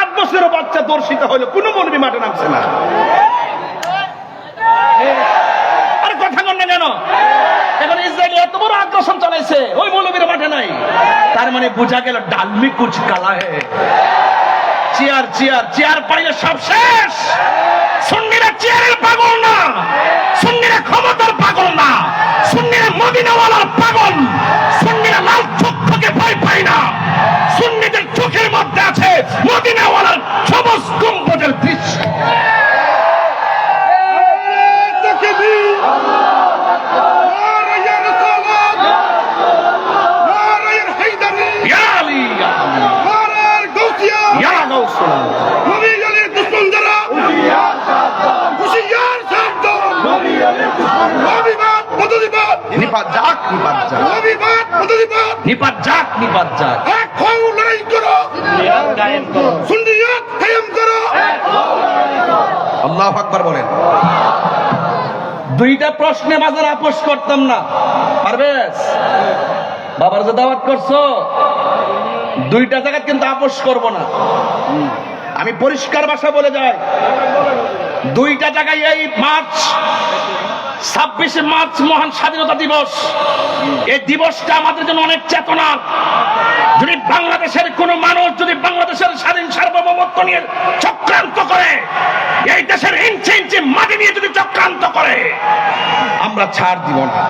8 বছরের বাচ্চা দর্শিত হইলো, কোন মৌলবী মাঠে নামছে না। আর কথা কন না কেন? এখন ইসরায়েল এত বড় আগ্রাসন চালাইছে, ওই মৌলবীর মাঠে নাই। তার মানে বোঝা গেল ডালমি কুচ কালা হে। চেয়ার চেয়ার চেয়ার পাইলে সব শেষ। সুন্নিরা চেয়ারের পাগল না, সুন্নিরা ক্ষমতার পাগল না, সুন্নিরা মদিনাওয়ালার পাগল। সুন্নিরা লাল চক্ষুকে ভয় পায় না, সুন্নিদের চোখের মধ্যে আছে মদিনাওয়ালার সবুজ গম্বুজের দৃশ্য। ইয়া আলী, ইয়া নিপাত যাক, নিপাত যাক, অভিবাদ প্রতিবাদ নিপাত যাক, নিপাত যাক। এক হও, লড়াই করো, সুন্নিয়ত কায়েম করো। আল্লাহু আকবার বলেন। দুইটা প্রশ্নে বাজার আপোষ করতাম না। পারবেশ বাবার যে দাওয়াত করছো, দুইটা জায়গা কিন্তু আপোষ করব না। আমি পরিষ্কার ভাষা বলে যাই, দুইটা জায়গায় এই মার্চ 26শে মার্চ মহান স্বাধীনতা দিবস, এই দিবসটা আমাদের জন্য অনেক চেতনার। যদি বাংলাদেশের কোন মানুষ যদি বাংলাদেশের স্বাধীন সার্বভৌমত্ব নিয়ে চক্রান্ত করে, এই দেশের ইঞ্চি ইঞ্চি মাটি নিয়ে যদি চক্রান্ত করে, আমরা ছাড় দিব না।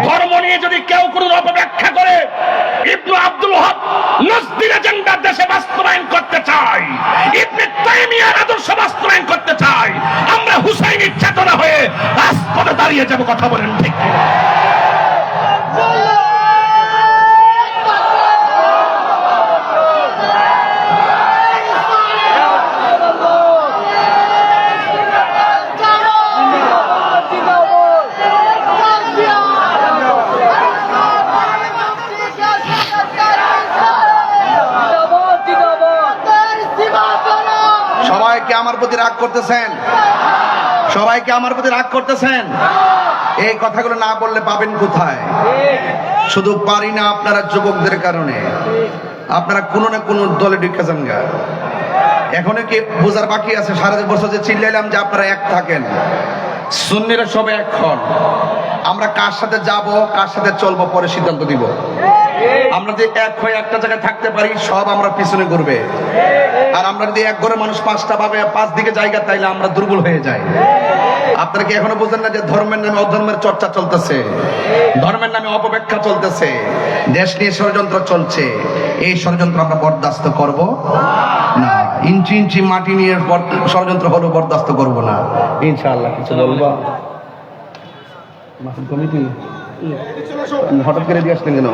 ধর্ম নিয়ে যদি কেউ কোনো অপব্যাখ্যা করে, ইবনে আব্দুল ওয়াহাব নজদির এজেন্ডা দেশে বাস্তবায়ন করতে চায়, ইবনে তাইমিয়ার আদর্শ বাস্তবায়ন করতে চায়, আমরা হুসাইনি চেতনা হয়ে রাজপথে দাঁড়িয়ে যাব। কথা বলেন ঠিক কিনা? সবাইকে আমার প্রতি রাগ করতেছেন, সবাইকে আমার প্রতি রাগ করতেছেন। এই কথাগুলো না বললে পাবেন কোথায়? শুধু পারি না আপনারা যুবকদের কারণে, আপনারা কোনো না কোনো দলে ঢুকে যান গা। এখনো কি বোঝার বাকি আছে? সারা বছর যে চিল্লাইলাম যে আপনারা এক থাকেন, সুন্নিরা সবে এক হন। আমরা কার সাথে যাব, কার সাথে চলবো পরে সিদ্ধান্ত দিব। আমরা যদি এক হয়ে একটা জায়গায় থাকতে পারি, সব আমরা পিছনে ঘুরবে। আর আমরা যদি এক ঘরে মানুষ পাঁচটা ভাবে, পাঁচ দিকে জায়গা, তাইলে আমরা দুর্বল হয়ে যাই। আপনারা কি এখনো বোঝেন না যে ধর্মের নামে অধর্মের চর্চা চলতেছে, ধর্মের নামে অপব্যাখ্যা চলতেছে, দেশ নিয়ে ষড়যন্ত্র চলছে? এই ষড়যন্ত্র আমরা বরদাস্ত করব না। ইঞ্চি ইঞ্চি মাটি নিয়ে ষড়যন্ত্র হলো বরদাস্ত করব না ইনশাআল্লাহ। কিছু বলবা কমিটি হঠাৎ করে দিয়ে আসলেন কেন?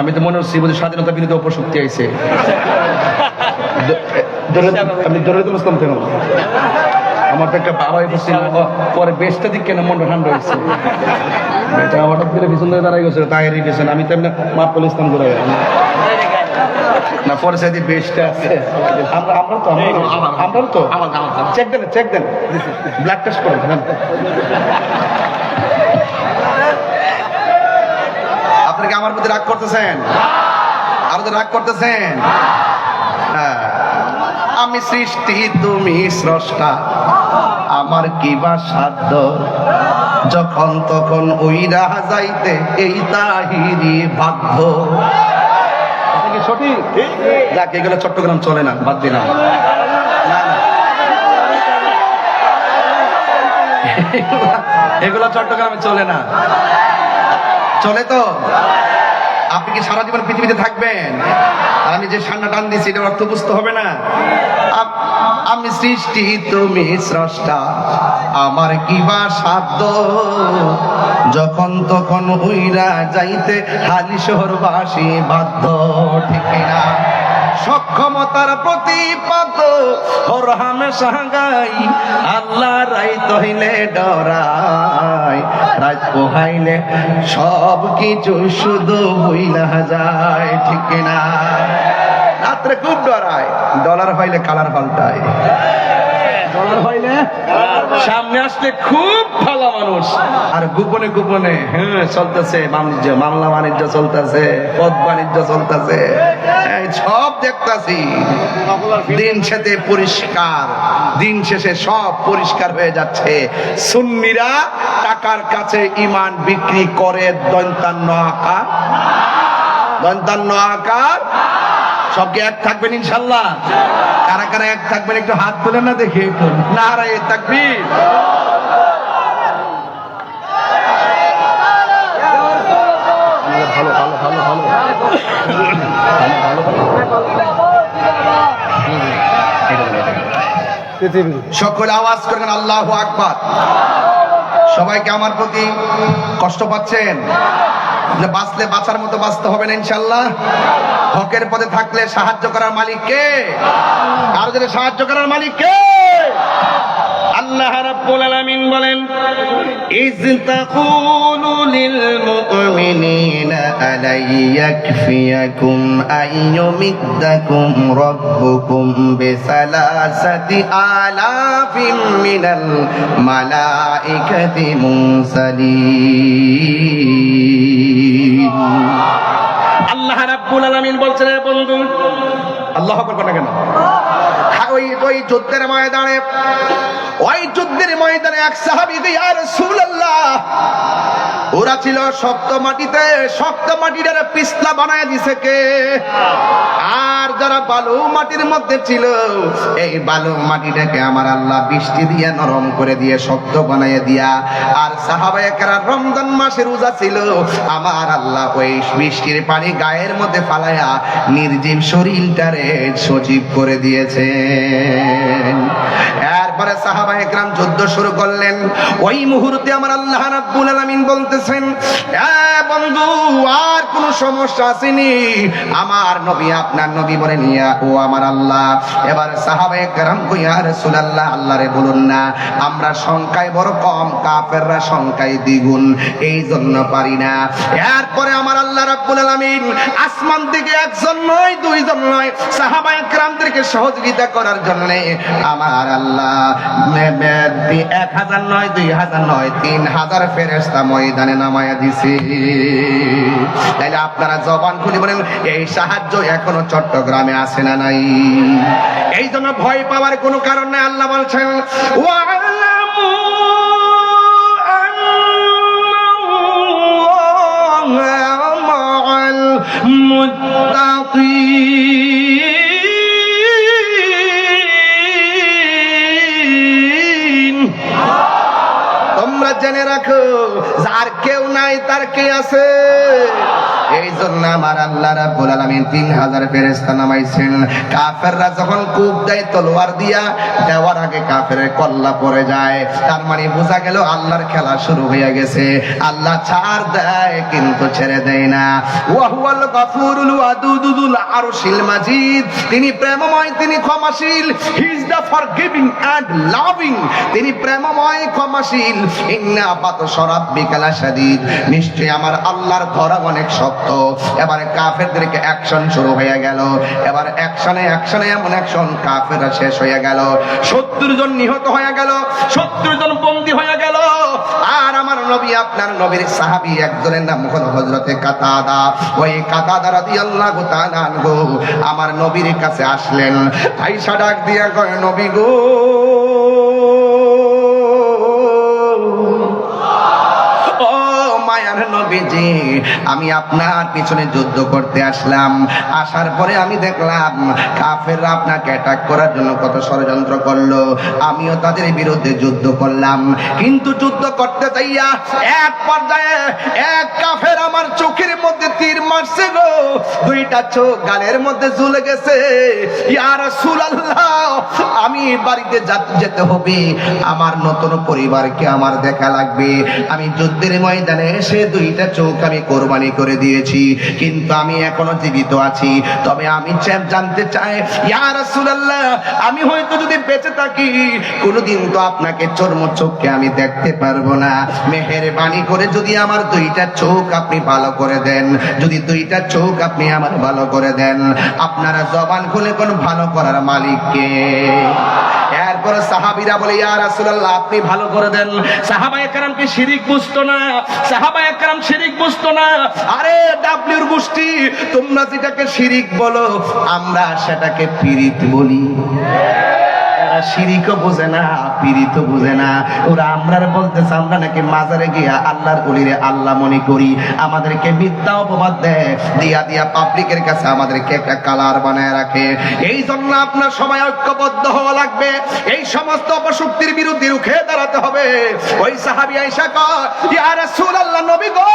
আমি তো মনে হচ্ছি বুঝি স্বাধীনতা বিরোধী অপশক্তি আইছে। আমি ধরে তো বুঝতাম কেন? আমার তো একটা বাবাই বসছিল, পরে বেশটা দিক কেন মনটা ঠান্ডা হয়েছে। এটা হঠাৎ করে পিছন ধরে দাঁড়াই গেছিল, তাইরই পেছন। আমি তো এমনি মাতল ইসলাম করে না, পরে সাইডে বেশটা আছে। আমরা তো চেক দেন, চেক দেন, ব্লাড টেস্ট করেন। আপনি কি আমার প্রতি রাগ করতেছেন? আরো তো রাগ করতেছেন? হ্যাঁ, আমি সৃষ্টি তুমি স্রষ্টা, আমার কি বা সাধ্য, যখন তখন উইরা যাইতে এই তাহিরি বাধ্য। সঠিক? যাক, এগুলো চট্টগ্রাম চলে না, বাদ দিলাম। না না, এগুলো চট্টগ্রামে চলে না। চলে তো? আপনি কি সারা জীবন পৃথিবীতে থাকবেন? আর আমি যে সান্না টান দিচ্ছি, এটা অর্থ বুঝতে হবে না? আমি সৃষ্টি তুমি স্রষ্টা, আমার কি বা সাধ্য, যখন তখন উইরা যাইতে হালি শহরবাসী বাধ্য। ঠিক না? সক্ষমতার প্রতিপাদ হর হামেশা গাই, আল্লাহ রাইত হইলে ডরাই, রাত পোহাইলে সব কিছু শুধু ভুইলা যায়। ঠিক না? রাত্রে খুব ডরায়, ডলার হইলে কালার পাল্টায়। ডলার হইলে সামনে আসলে খুব ভালো মানুষ, আর গোপনে গোপনে হ্যাঁ চলতেছে বাণিজ্য, মামলা বাণিজ্য চলতেছে, পদ বাণিজ্য চলতেছে, সব দেখতাছি। দিন শেষে পরিষ্কার, দিন শেষে সব পরিষ্কার হয়ে যাচ্ছে। সুন্নিরা টাকার কাছে ইমান বিক্রি করে দন্তান্ন আকার, দন্তান্ন আকার। সবকে এক থাকবেন ইনশাল্লাহ? কারা কারা এক থাকবেন একটু হাত তুলেন না দেখি। একটু নারায়ে তাকবীর। ভালো ভালো ভালো ভালো সকল আওয়াজ করবেন আল্লাহু আকবার। সবাইকে আমার প্রতি কষ্ট পাচ্ছেন? যে বাঁচলে বাঁচার মতো বাঁচতে হবে না ইনশাল্লাহ। হকের পথে থাকলে সাহায্য করার মালিক কে? আর যদি সাহায্য করার মালিক কে? আল্লাহ আল্লাহ রাব্বুল আলামিন বলেন ইয তাকুলু লিল মুমিনিনা আলাই ইয়াকফিয়াকুম আইয়ুমিদ্দাকুম রাব্বুকুম বিসালাসাতি আলাফিম মিনাল মালাইকাতি মুরসালিন। আল্লাহ রাব্বুল আলামিন বলছেন রে বন্ধু, আল্লাহু আকবার বলে কেন? ওই যুদ্ধের ময়দানে এক সাহাবী ইয়া রাসূলুল্লাহ, ওরা ছিল শক্ত মাটিটারে পিছলা বানায় দিছে কে? আর যারা বালু মাটির মধ্যে ছিল, এই বালু মাটিটাকে আমার আল্লাহ বৃষ্টি দিয়ে নরম করে দিয়ে শক্ত বানায় দিয়া, আর সাহাবায়ে কেরাম রমজান মাসের রোজা ছিল, আমার আল্লাহ ওই বৃষ্টির পানি গায়ের মধ্যে ফালায়া নির্জীব শরীরটারে সজীব করে দিয়েছে। এরপরে সাহাবায়ে কেরাম যুদ্ধ শুরু করলেন। ওই মুহূর্তে আমার আল্লাহ রাব্বুল আলামিন বলতেছেন, বন্ধু আর কোন সমস্যা আসেনি? আমার নবী আপনার নবী বলেন, ইয়া ও আমার আল্লাহ। এবার সাহাবায়ে কেরাম কই, ইয়া রাসূলুল্লাহ, আল্লাহরে বলুন না, আমরা সংখ্যায় বড় কম, কাফেররা সংখ্যায় দ্বিগুণ, এই জন্য পারি না। এরপরে আমার আল্লাহ রাব্বুল আলামিন আসমান থেকে একজন নয়, দুইজন নয়, সাহাবায়ে কেরামদেরকে সহযোগিতা করার জন্য আমার আল্লাহ 1000 নয়, 2000 নয়, 3000 ফেরেশতা ময়দানে নামায়া দিছে। তাইলে আপনারা জবান খুলে বলেন, এই সাহায্য এখনো চট্টগ্রামে আসে না নাই? এই জন্য ভয় পাওয়ার কোনো কারণ নাই। আল্লাহ বলছেন, ওয়ালামু আন্নাল্লাহা মা'আল মুত্তাকিন। তোমরা জেনে রাখো, যার কেউ নাই তার কে আছে। এই জন্য আমার আল্লাহ রাব্বুল আলামিন 3000 ফেরেশতা নামাইছেন। কাফেররা যখন কূপ দেয় তলোয়ার দিয়া, দেওয়ার আগে কাফেরের কল্লা পড়ে যায়, তার মানে বোঝা গেল আল্লাহর খেলা শুরু হয়ে গেছে। আল্লাহ ছাড় দেয় কিন্তু ছেড়ে দেয় না। ওয়া হুয়াল গফুরুল ওয়াদুদুল আরশিল মাজিদ, তিনি প্রেমময়, তিনি ক্ষমাশীল। He is the forgiving and loving, তিনি প্রেমময়, ক্ষমাশীল। ইন্না বাতশা রাব্বিকা লাশাদীদ, নিশ্চয় আমার আল্লাহর ধরা অনেক শক্ত। এবারে কাফেরদেরকে অ্যাকশন শুরু হয়ে গেল। এবার অ্যাকশনে এমন অ্যাকশন, কাফেররা শেষ হয়ে গেল, 70 জন নিহত হয়ে গেল, 70 জন বন্দী হয়ে গেল। আর আমার নবী আপনার নবীর সাহাবী একজনের নাম হলো হযরতে কাতাদা। ওই কাতাদা রাদিয়াল্লাহু তাআলা আনহু আমার নবীর কাছে আসলেন। আয়েশা ডাক দিয়া কয়, নবী গো, নবীজি, আমি আপনার পিছনে যুদ্ধ করতে আসলাম। আসার পরে আমি দেখলাম কাফেররা আপনাকে অ্যাটাক করার জন্য কত ষড়যন্ত্র করলো। আমিও তাদের বিরুদ্ধে যুদ্ধ করলাম, কিন্তু যুদ্ধ করতে যাইয়া এক পর্যায়ে এক কাফের আমার চোখের মধ্যে তীর মারছে গো, 2টা চোখ গালের মধ্যে ঝুলে গেছে। ইয়া রাসূলুল্লাহ, আমি বাড়িতে যেতে হবে, আমার নতুন পরিবারকে আমার দেখা লাগবে। আমি যুদ্ধের ময়দানে এসে 2টা চোখ আমি কোরবানি করে দিয়েছি, কিন্তু আমি এখনো জীবিত আছি। তবে আমি জানতে চাই, ইয়া রাসূলুল্লাহ, আমি হয়তো যদি বেঁচে থাকি কোনোদিন তো আপনাকে চোখকে আমি দেখতে পারবো না। মেহেরবানি করে যদি আমার 2টা চোখ আপনি ভালো করে দেন, যদি 2টা চোখ আপনি আমার ভালো করে দেন। আপনারা জবান খুলে কোন ভালো করার মালিক কে? এরপরে সাহাবীরা বলে, ইয়া রাসূলুল্লাহ, আপনি ভালো করে দেন। সাহাবায়ে কেরাম কি শিরিক বুঝতো না? সাহাবায়ে কেরাম শিরিক বুঝতো না? আরে ডাব্লিউর গোষ্ঠী, তোমরা যেটাকে শিরিক বলো, আমরা সেটাকে পীরিত বলি। শিরিকও বুঝে না, পীরিতও বুঝে না। ওরা আমরার বলতেছে আমরা নাকি মাজারে গিয়া আল্লাহর ওলিরে আল্লাহ মনে করি। আমাদেরকে মিথ্যা অপবাদ দেয়, দিয়া পাবলিকের কাছে আমাদেরকে একটা কালার বানায় রাখে। এই জন্য আপনার সবাই ঐক্যবদ্ধ হওয়া লাগবে। এই সমস্ত অপশক্তির বিরুদ্ধে রুখে দাঁড়াতে হবে। ওই সাহাবী আয়েশা কয়, ইয়া রাসূলুল্লাহ, নবী গো,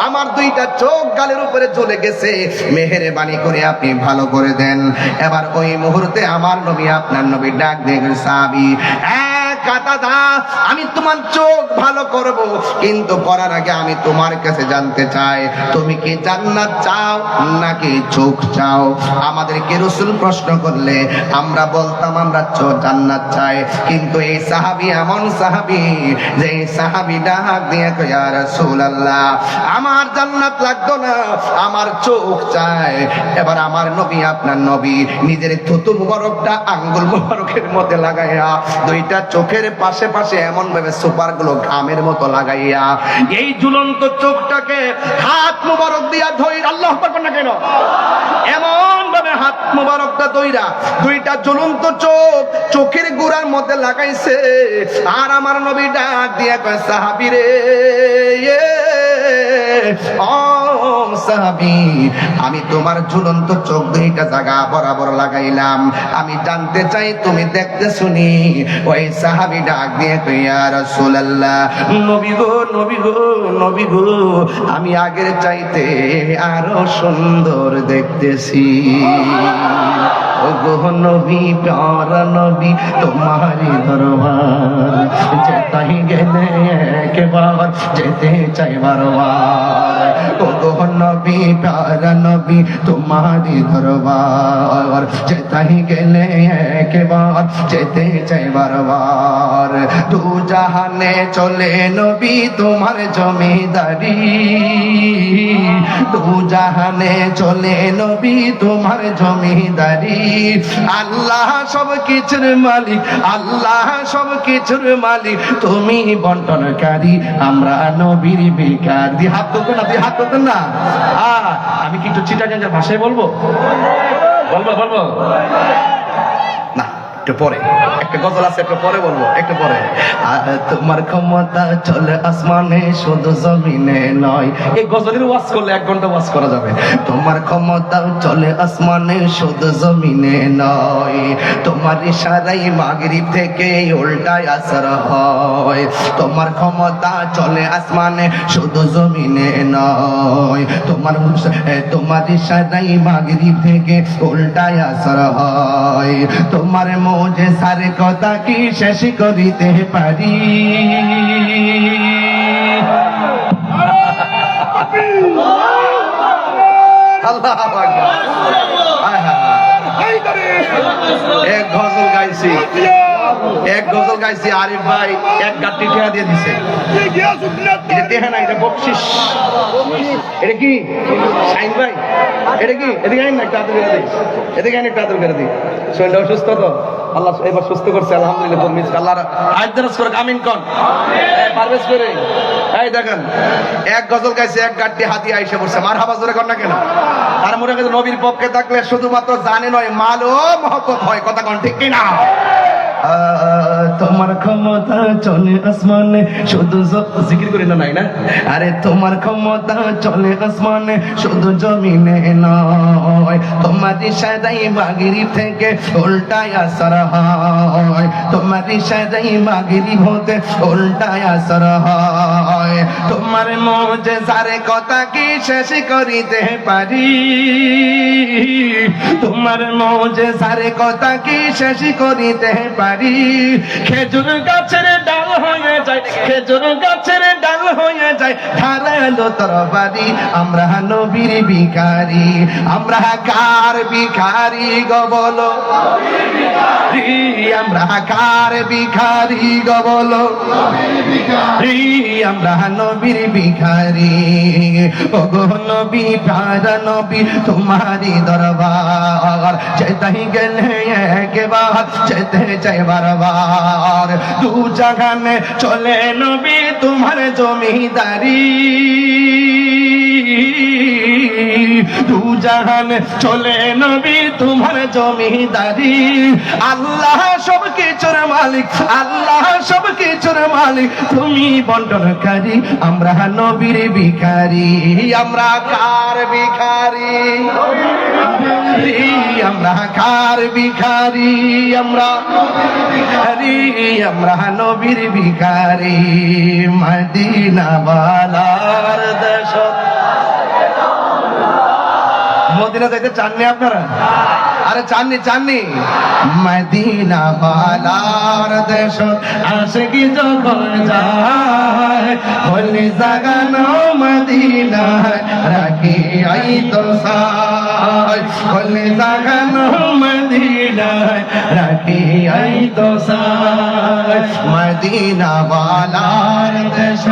আমার 2টা চোখ গালের উপরে জ্বলে গেছে, মেহেরবানি করে আপনি ভালো করে দেন। এবার ওই মুহূর্তে আমার নবী আপনার নবী ডাক দিয়ে সাহাবী, কাটা দা, আমি তোমার চোখ ভালো করব, কিন্তু করার আগে আমি তোমার কাছে জানতে চাই তুমি কি জান্নাত চাও নাকি চোখ চাও? আমাদেরকে রাসূল প্রশ্ন করলে আমরা বলতাম আমরা জান্নাত চাই, কিন্তু এই সাহাবী এমন সাহাবী যে এই সাহাবী ডাক দিয়ে কয় ইয়া রাসূলুল্লাহ আমার জান্নাত লাগতো না, আমার চোখ চাই। এবার আমার নবী আপনার নবী নিজের থুতু মুবারকটা আঙ্গুল মুবারকের মধ্যে লাগাইয়া দুইটা চোখের পাশে পাশে এমন ভাবে সুপার গুলো ঘামের মতো লাগাইয়া এই ঝুলন্ত চোখটাকে হাত মুবারক দিয়া ধরে আল্লাহু আকবার না কেন এমন ভাবে হাত মুবারকটা ধইরা দুইটা ঝুলন্ত চোখের গোড়ার মধ্যে লাগাইছে। আর আমার নবী ডাক দিয়া কয় সাহাবী রে ও সাহাবী, আমি তোমার ঝুলন্ত চোখ দুইটা জায়গা বরাবর লাগাইলাম, আমি জানতে চাই তুমি দেখতে শুনি। ওই সাহাবী ডাক দিয়ে কয় ইয়া রাসূলুল্লাহ নবী গো নবী গো নবী গো, আমি আগের চাইতে আরো সুন্দর দেখতেছি। ও গো নবী প্যারা নবী তোমারি দরবার যেতাই গেলে একবার যেতে চাই বারবার। ও গো নবী প্যারা নবী তোমারি দরবার যেতাই গেলে একবার যেতে চাই বারবার। দু জাহানে চলে নবী তোমার জমিদারি, দু জাহানে চলে নবী তোমার জমিদারি। আল্লাহ সব কিছুর মালিক, আল্লাহ সব কিছুর মালিক, তুমি বন্টনকারী, আমরা নবীর ভিখারি। হাত তুলতেন না, হাত তুলতেন না। আমি কি একটু চিটাগাঙ্গের ভাষায় বলবো বলবো না, একটু পরে একটা গজল আছে, একটু পরে বলবো, একটু পরে। তোমার ক্ষমতা চলে আসমানে শুধু জমিনে নয়, এই গজলের ওয়াজ করলে 1 ঘন্টা ওয়াজ করা যাবে। তোমার ক্ষমতা চলে আসমানে শুধু জমিনে নয়, তোমার ইশারায় মাগরিব থেকে উল্টায় আসর হয়। তোমার ক্ষমতা চলে আসমানে শুধু জমিনে নয়, তোমার ইশারায় মাগরিব থেকে উল্টায় আসর হয়। তোমার মুজিজার কথা কি শেষ করিতে পারি? আল্লাহু আকবার। এক গজল গাইছি, এক গজল গাইছি, আরিফ ভাই 1 গাঁটি টেহা দিয়ে দিছে। এটা টেহা না, এটা বকশিস। এটা কি শাইন ভাই? এটা কি? এদিকে আইন না, একটু আদর করে দিই, এদিকে আইন একটু আদর করে দিই। শরীরটা অসুস্থ তো, আল্লাহ এবার সুস্থ করছে আলহামদুলিল্লাহ। আল্লাহর আয়াত দরজ করে আমিন কোন পারভেজ করে। এই দেখেন 1 গজল গাইছে, 1 গাঁটি হাতি আইসা পড়ছে, মারহাবা জোরে কর না কেন? আর মনে করেন নবীর পক্ষে থাকলে শুধুমাত্র জানে নয় মালও মহব্বত হয়, কথা কোন ঠিক কিনা? তোমার ক্ষমতা চলে আসমানে শুধু জিকির করি না, নাই না? আরে তোমার ক্ষমতা চলে আসমানে শুধু জমিনে নয়, তোমার ইশারায় মাগরিব থেকে উল্টায় আসর হয়। তোমার ইশারায় মাগরিব হতে উল্টায় আসর হয়। তোমার মুজিজার কথা কি শেষ করিতে পারি? তোমার মুজিজার কথা কি শেষ করিতে পারি? খেজুর গাছের ডাল হয়ে যায়, খেজুর গাছের ডাল হয়ে যায় ধারালো তরবারি। আমরা নবীর ভিখারি, আমরা কার ভিখারি গো বলো? আমরা কার ভিখারি গো বলো? আমরা নবীর ভিখারি। ও গো নবী প্যারা নবী তোমারি দরবার যেতাই গেলে একবার যেতে চাই বারবার। দু জাহানে চলে নবী তোমার জমিদারি, দু জাহানে চলে নবী তোমার জমিদারি। আল্লাহ সব কিছুর মালিক, আল্লাহ সব কিছুর মালিক, তুমি বন্টনকারী, আমরা নবীর ভিখারি। আমরা কার ভিখারি? আমরা কার ভিখারি? আমরা আমরা নবীর ভিখারি। মদিনা বালার দেশ মদিনা যাইতে চাননি আপনারা? আরে চাননি মদিনা বালার দেশ আশিকি যখন যায় হলি জাগানো মদিনায় রাখি আই তো সায় হলি জাগানো মদিনায় রাখি আই তো সায় মদিনা বালার দেশ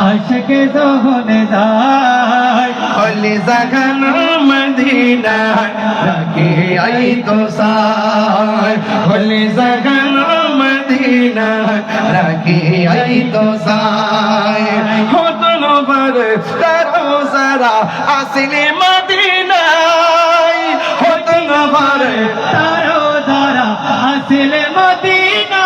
আশিকে যখন যায় হলি জাগানো মদিনায় রাখি আই তো সায় হলি জাগানো মদিনায় রাখি আই তো সায় হতন বারে তারো সারা আসিলে মদিনায় হতন বারে তারো দ্বারা আসলে মদিনা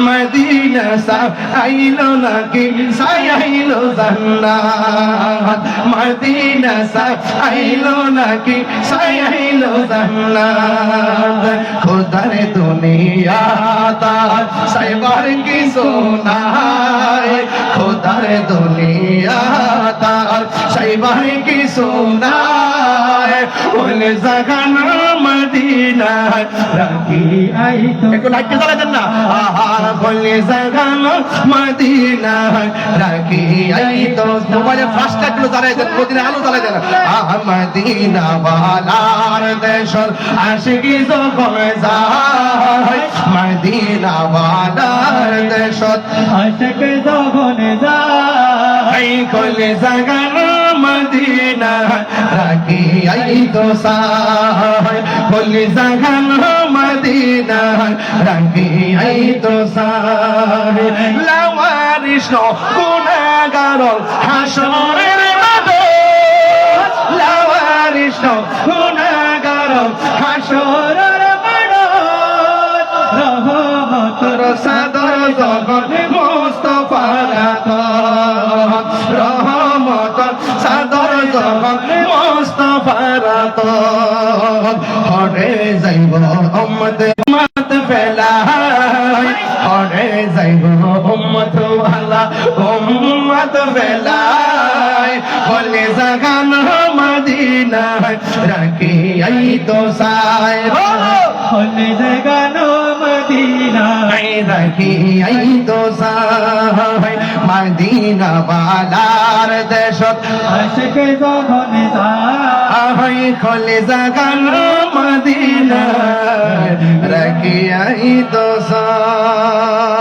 মদিনা সাহ আইলো নাকি সাইলো জান্নাত মদিনা সাহ আইলো নাকি সাইলো জান্নাত খোদার দুনিয়া তার সাইবার কি সোনায় খোদার দুনিয়া তার সাইবার কি সোনায় ওলে জাগানো মদিনা রাখি আই তো একটু লাইটটা জ্বালা দেন না বলে জাগানো মদিনা রাখি আই তো মোবাইলে ফ্ল্যাশটা একটু জ্বালাই দেন মদিনা আলো জ্বালাই দেন মদিনা বালার দেশ আশিকি যখন যায় মদিনা বালার দেশ আশিকে যখন যায় আই কলে জাগানো মদিনা রাখি আই তো সায় কলে জাগানো মদিনা রাখি আই তো সায় লাওয়ারিস গুনাহগার হাসরের মাঠে লাওয়ারিস গুনাহগার হাসরের মাঠত রহমতের সাদর যখন মুস্তাফার রহমত সাদর যখন মুস্তাফার হরে যাইব উম্মত উম্মত ফেলাই হরে যাইব উম্মত ওয়ালা উম্মত ফেলাই হলে জাগান মদিনা রাখি আই তো সায় হলে জাগানো মদিনা রাখি আই তো সায় মদিনা বালার দেশত আশিকে যখন যায় আহাই খলে জাগানো মদিনা রাখি আই তো সায়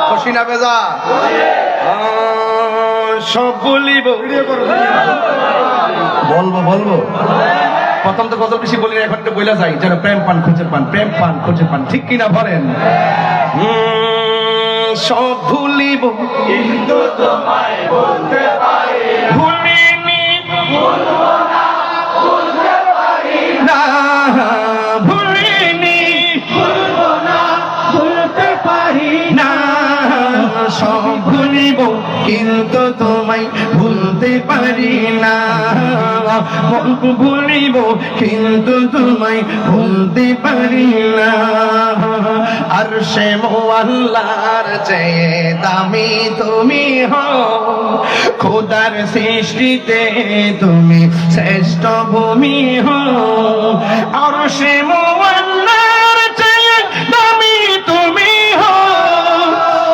খুশি না বেজা সব বলিব বলবো প্রথম তো কত বেশি বলি না, এখন একটু বইলা যাই যেন প্রেম পান খুঁজে পান ঠিক কিনা বলেন সব ভুলিব কিন্তু তোমায় বলতে পারি ভুলিনি ভুলবো না ভুলতে পারি না ভুলিনি ভুলবো না ভুলতে পারি না সব ভুলিব কিন্তু তোমায় ভুলতে পারি না ভুলিব কিন্তু তোমায় ভুলতে পারি না আর সে মোয়াল্লার চেয়ে দামি তুমি হও খোদার সৃষ্টিতে তুমি শ্রেষ্ঠ ভূমি হও আর সে মোয়াল্লার চেয়ে দামি তুমি হও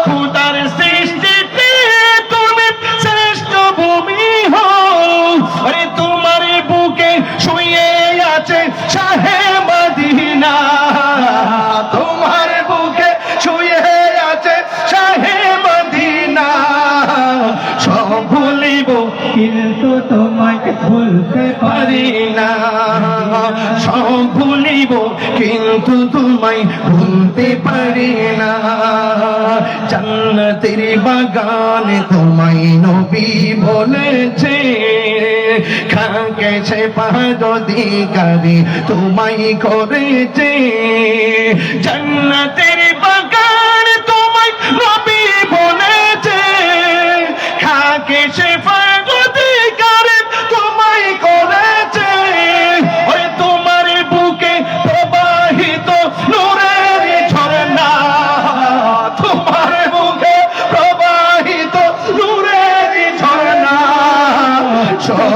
খোদার সৃষ্টিতে তুমি শ্রেষ্ঠ ভূমি হও আরে তোমার বুকে শুয়ে আছে শাহে মদিনা তোমার বুকে শুয়ে আছে শাহে মদিনা সব ভুলিব কিন্তু তোমায় ভুলতে পারি পারি না সব ভুলিব কিন্তু তোমায় ভুলতে পারি না জান্নাতের বাগানে তোমায় নবী বলেছে খাকেছে পাদধিকারী তোমায় করেছে জান্নাতের বাগান তোমায় নবী বলেছে খাকেছে পাদধিকারী তোমায় করেছে ওই তোমার বুকে প্রবাহিত নূরের ঝরনা তোমার বুকে প্রবাহিত নূরের ঝরনা সব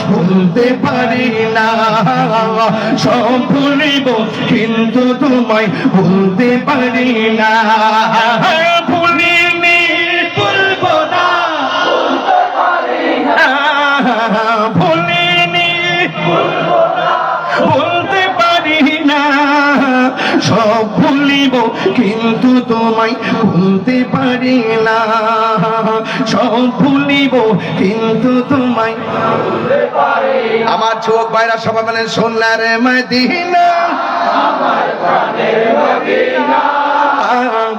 ভুলতে পারি না, সব ভুলিব কিন্তু তোমায় ভুলতে পারি না। ভুলিনি ভুলবো না, ভুলিনি ভুলতে পারি না, সব ভুলিব কিন্তু তোমায় ভুলতে পারি না, সব ভুলিব কিন্তু তোমায়। আমার যুবক ভাইরা সবাই বলেন সোনার Medina,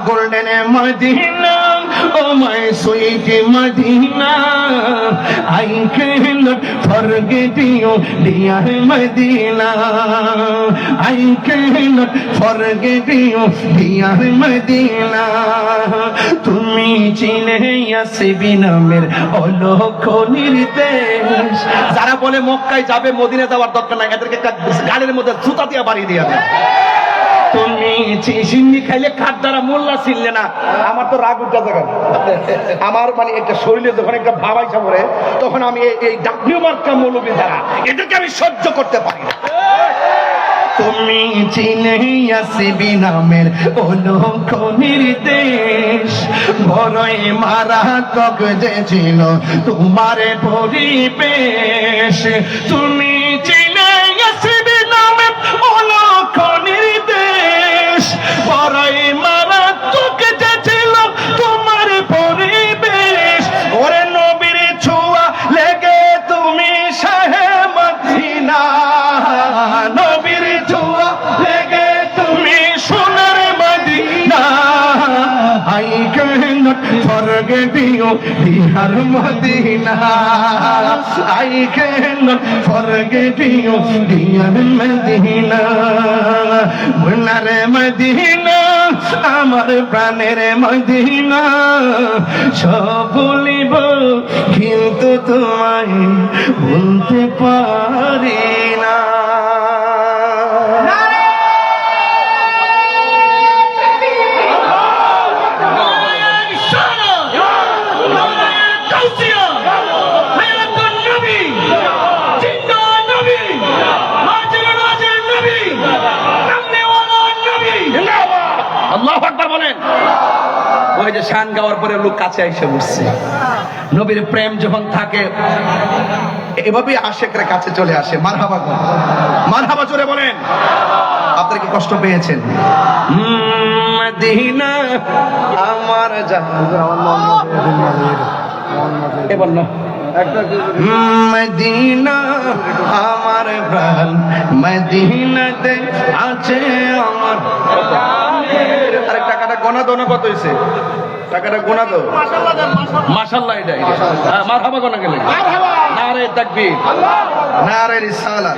golden Medina, oh my sweet Medina, I cannot forget you dear Medina, I cannot forget you dear Medina। তুমি চিনে আসবি নামের অলক্ষ নির্দেশ। যারা বলে মক্কায় যাবে মদিনা যাওয়ার দরকার নাই, এদেরকে গাড়ির মধ্যে জুতা দিয়ে বাড়ি দিয়ে দেয়। তুমি সিন্নি খাইলে কাঠ দ্বারা মোল্লা ছিললে না। আমার তো রাগ উঠা জায়গা, আমার মানে একটা শরীরে যখন একটা ভাবাইসা পড়ে তখন আমি এই ডাব্লিউ মার্কা মৌলবী দ্বারা এদেরকে আমি সহ্য করতে পারি না। তুমি চিনে আসবি নামের অলক্ষ নির্দেশ, বড়ই মারাত্মক যে ছিল তোমার পরিবেশ। তুমি চিনে আসবি নামের অলক্ষ নির্দেশ, বড়ই মারাত্মক যে ছিল তোমার পরিবেশ। ওরে নবীর ছোঁয়া লেগে তুমি শাহে মদিনা, নবীর ছোঁয়া লেগে তুমি সোনার Medina. I cannot forget you dear Medina, I cannot forget you dear Medina। সোনার মদিনা, আমার প্রাণের মদিনা, সব ভুলিব কিন্তু তোমায় ভুলতে পারি না। আল্লাহু আকবার বলেন। ওই যে শান গাওয়ার পরে লোক কাছে এসে বসছে। নবীর প্রেম যখন থাকে এভাবেই আশেকরা কাছে চলে আসে। মারহাবা, মারহাবা জোরে বলেন। আপনারা কি কষ্ট পেয়েছেন? মদিনা আমার এবার না মদিনা আমার প্রাণ, মদিনাতে আছে আমার। আরে টাকাটা গোনা দো না, কত হয়েছে টাকাটা গোনা দো। মাশাআল্লাহ, এটা মারহাবা গোনা গেলে নারে তাকবীর, নারে রিসালাত।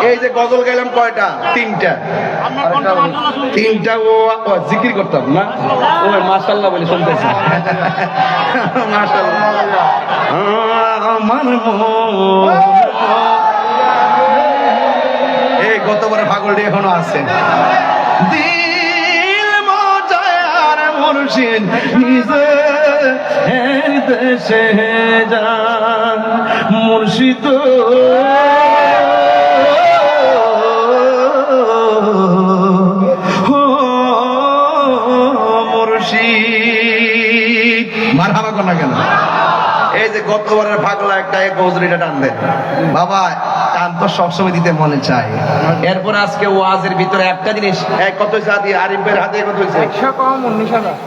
এই যে গজল গাইলাম কয়টা? তিনটা। তিনটা ও জিকির করতাম না, ও মাশাআল্লাহ বলে শুনতেছি। মাশাআল্লাহ। আমার এই গতবারে পাগলটি এখনো আছে। দিল মজার মুর্শিদ নিজে দেশে যান, মুর্শিদ মুর্শিদ। মারহাবা কোন না কেন? এই যে গতবারের পাগলা একটা গজরিটা টান দেন বাবা, টান তো সবসময় দিতে মনে চায়। এরপর আজকে ওয়াজের ভিতরে একটা জিনিস, কত হয়েছে আরিফের হাতে কত হয়েছে?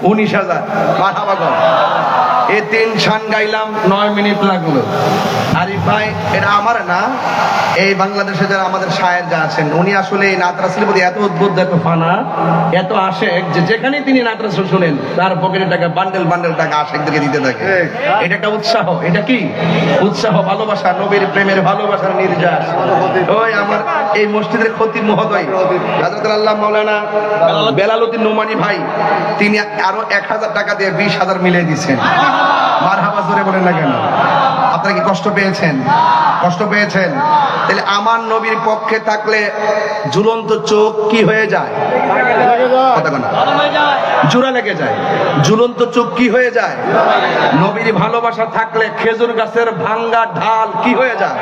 19,000। মারহাবা কর। এই 3 শান গাইলাম, 9 মিনিট লাগলো। আরিফ ভাই এটা আমার না, এই বাংলাদেশে যারা আমাদের শায়ের যা আছেন উনি আসলে এই নাত রাসূলের প্রতি এত উদ্বুদ্ধ, এত ফানা, এত আশেক যে যেখানে তিনি নাত রাসূল শুনেন তার পকেটে টাকা বান্ডেল বান্ডেল টাকা আশেকদেরকে দিতে থাকে। এটা একটা উৎসাহ। এটা কি উৎসাহ? ভালোবাসা, নবীর প্রেমের ভালোবাসার নির্যাস। ওই আমার এই মসজিদের খতিব মহোদয় হযরত আল্লাহ মাওলানা বেলালউদ্দিন নোমানী ভাই, তিনি আরো 1000 টাকা দিয়ে 20,000 মিলিয়ে দিচ্ছেন। মারহাবা জোরে বলেন না কেন? আপনারা কি কষ্ট পেয়েছেন? কষ্ট পেয়েছেন? তাহলে আমার নবীর পক্ষে থাকলে ঝুলন্ত চোখ কি হয়ে যায়? কথা বলেন। জোড়া লেগে যায়, ঝুলন্ত চোখ কি হয়ে যায়? নবীর ভালোবাসা থাকলে খেজুর গাছের ভাঙ্গা ঢাল কি হয়ে যায়?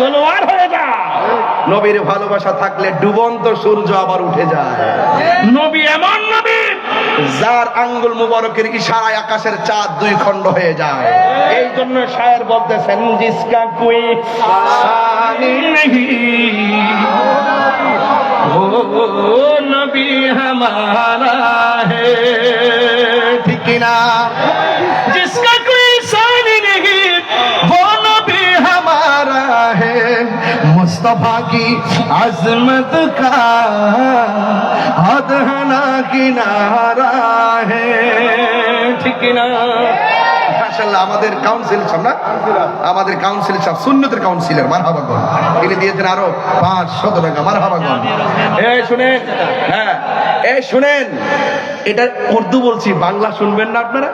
তলোয়ার হয়ে যায়। নবীর ভালোবাসা থাকলে ডুবন্ত সূর্য আবার উঠে যায়। নবী এমন নবী যার আঙ্গুল মুবারকের ইশারায় আকাশের চাঁদ দুই খণ্ড হয়ে যায়। এই জন্য শায়ের বলতেছেন, জিসকা কোই সানি নেহি ও নবী হামারা হে, ঠিক না? জিসকা কোই সানি নেহি ও নবী হামারা হে, मुस्तफा की अजमत का अदहना किनारा है, ठीक ना? মাশাআল্লাহ, আমাদের কাউন্সিল সাহেব না, আমাদের কাউন্সিল সাহেব সুন্নতের কাউন্সিলর, মারহাবা গন, তিনি দিয়েছেন আরো 500 টাকা, মারহাবা গন। এই শুনেন, হ্যাঁ এই শুনেন, এটা উর্দু বলছি, বাংলা শুনবেন না আপনারা?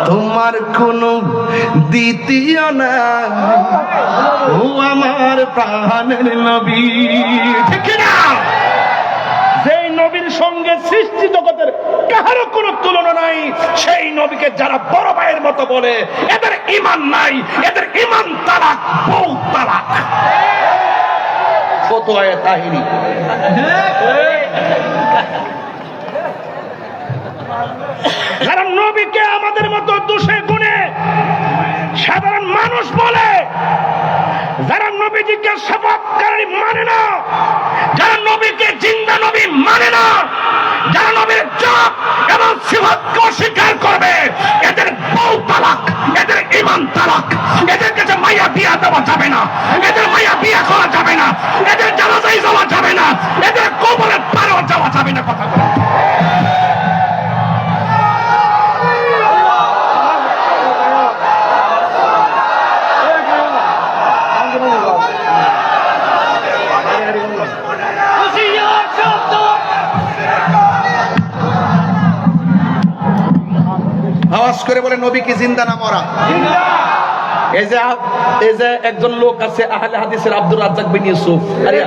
তোমার কোনো দ্বিতীয় না, ও আমার প্রাণের নবী, ঠিক না? যেই নবীর সঙ্গে সৃষ্টি জগতের কারো কোনো তুলনা নাই, সেই নবীকে যারা বড় ভাইয়ের মতো বলে, এদের ঈমান নাই, এদের ঈমান তালাক, বউ তালাক। ফতোয়ায়ে তাহিরি। যারা নবীকে আমাদের মতো দোষে গুণে সাধারণ মানুষ বলে, যারা নবীজিকে শপথকারী মানে না, যারা নবীকে জিন্দা নবী মানে না, যারা নবীর জাত এবং সিফাতকে অস্বীকার করবে, এদের বউ তালাক, এদের ঈমান তালাক, এদের কাছে মাইয়া বিয়া দেওয়া যাবে না, এদের মাইয়া বিয়া করা যাবে না, এদের জানাজায় যাওয়া যাবে না, এদের কবরের পারেও যাওয়া যাবে না। কথা বলে আওয়াজ করে বলে, নবী কি জিন্দা না মরা? এই যে একজন লোক আছে আহলে হাদিসের আব্দুর রাজ্জাক বিন ইউসুফ, আরে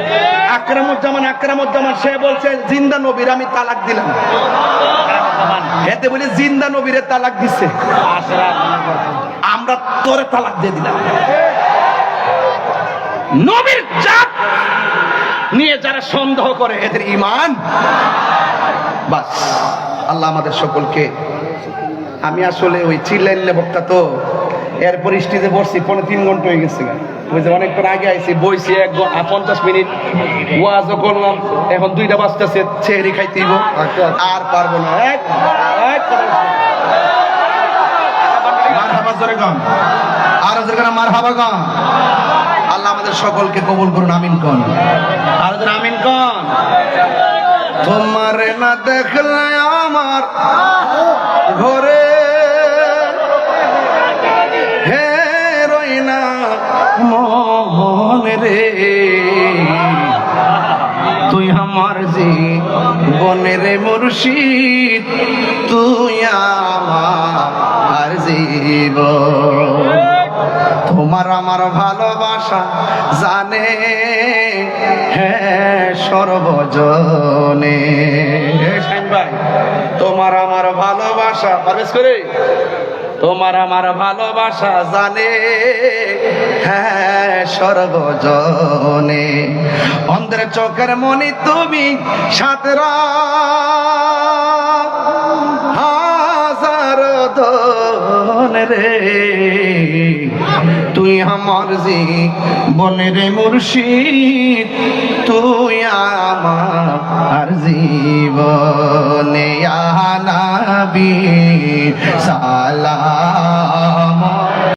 আকরামুজ্জামান, সে বলছে জিন্দা নবীর আমি তালাক দিলাম। এতে বলে জিন্দা নবীরে তালাক দিচ্ছে, আমরা তোরে তালাক দিয়ে দিলাম। নবীর জাত নিয়ে যারা সন্দেহ করে, এদের ঈমান বাস। আল্লাহ আমাদের সকলকে, আমি আসলে ওই চিল্লাইলে বক্তা তো, এরপর স্টেজে বসছি 3.5 ঘন্টা হয়ে গেছে, ওই যে অনেকক্ষণ আগে আইছি, বইছি 50 মিনিট, ওয়াজও করলাম, এখন 2টা বাজতেছে, সেহরি খাইতেইব, আর পারবো না। মারহাবা জোরে গান, আর জোরে গান, মারহাবা গান। আল্লাহ আমাদের সকলকে কবুল করুন, আমিন কোন, আর জোরে আমিন কোন। তোমার না দেখলে আমার ঘরে হে রই না মন রে, তুই আমার জীবনের মুর্শিদ, তুই আমার জীবন। তোমার আমার ভালোবাসা জানে হ্যাঁ সর্বজনে। শাইন ভাই, তোমার আমার ভালোবাসা, পারবেশ করে, তোমার আমার ভালোবাসা জানে হ্যাঁ সর্বজনে। অন্ধের চোখের মনি তুমি, সাতরা হাজার দন রে, তুই আমার জীবনের মুর্শিদ, তুই আমার জীবনে। ইয়া নবী সালাম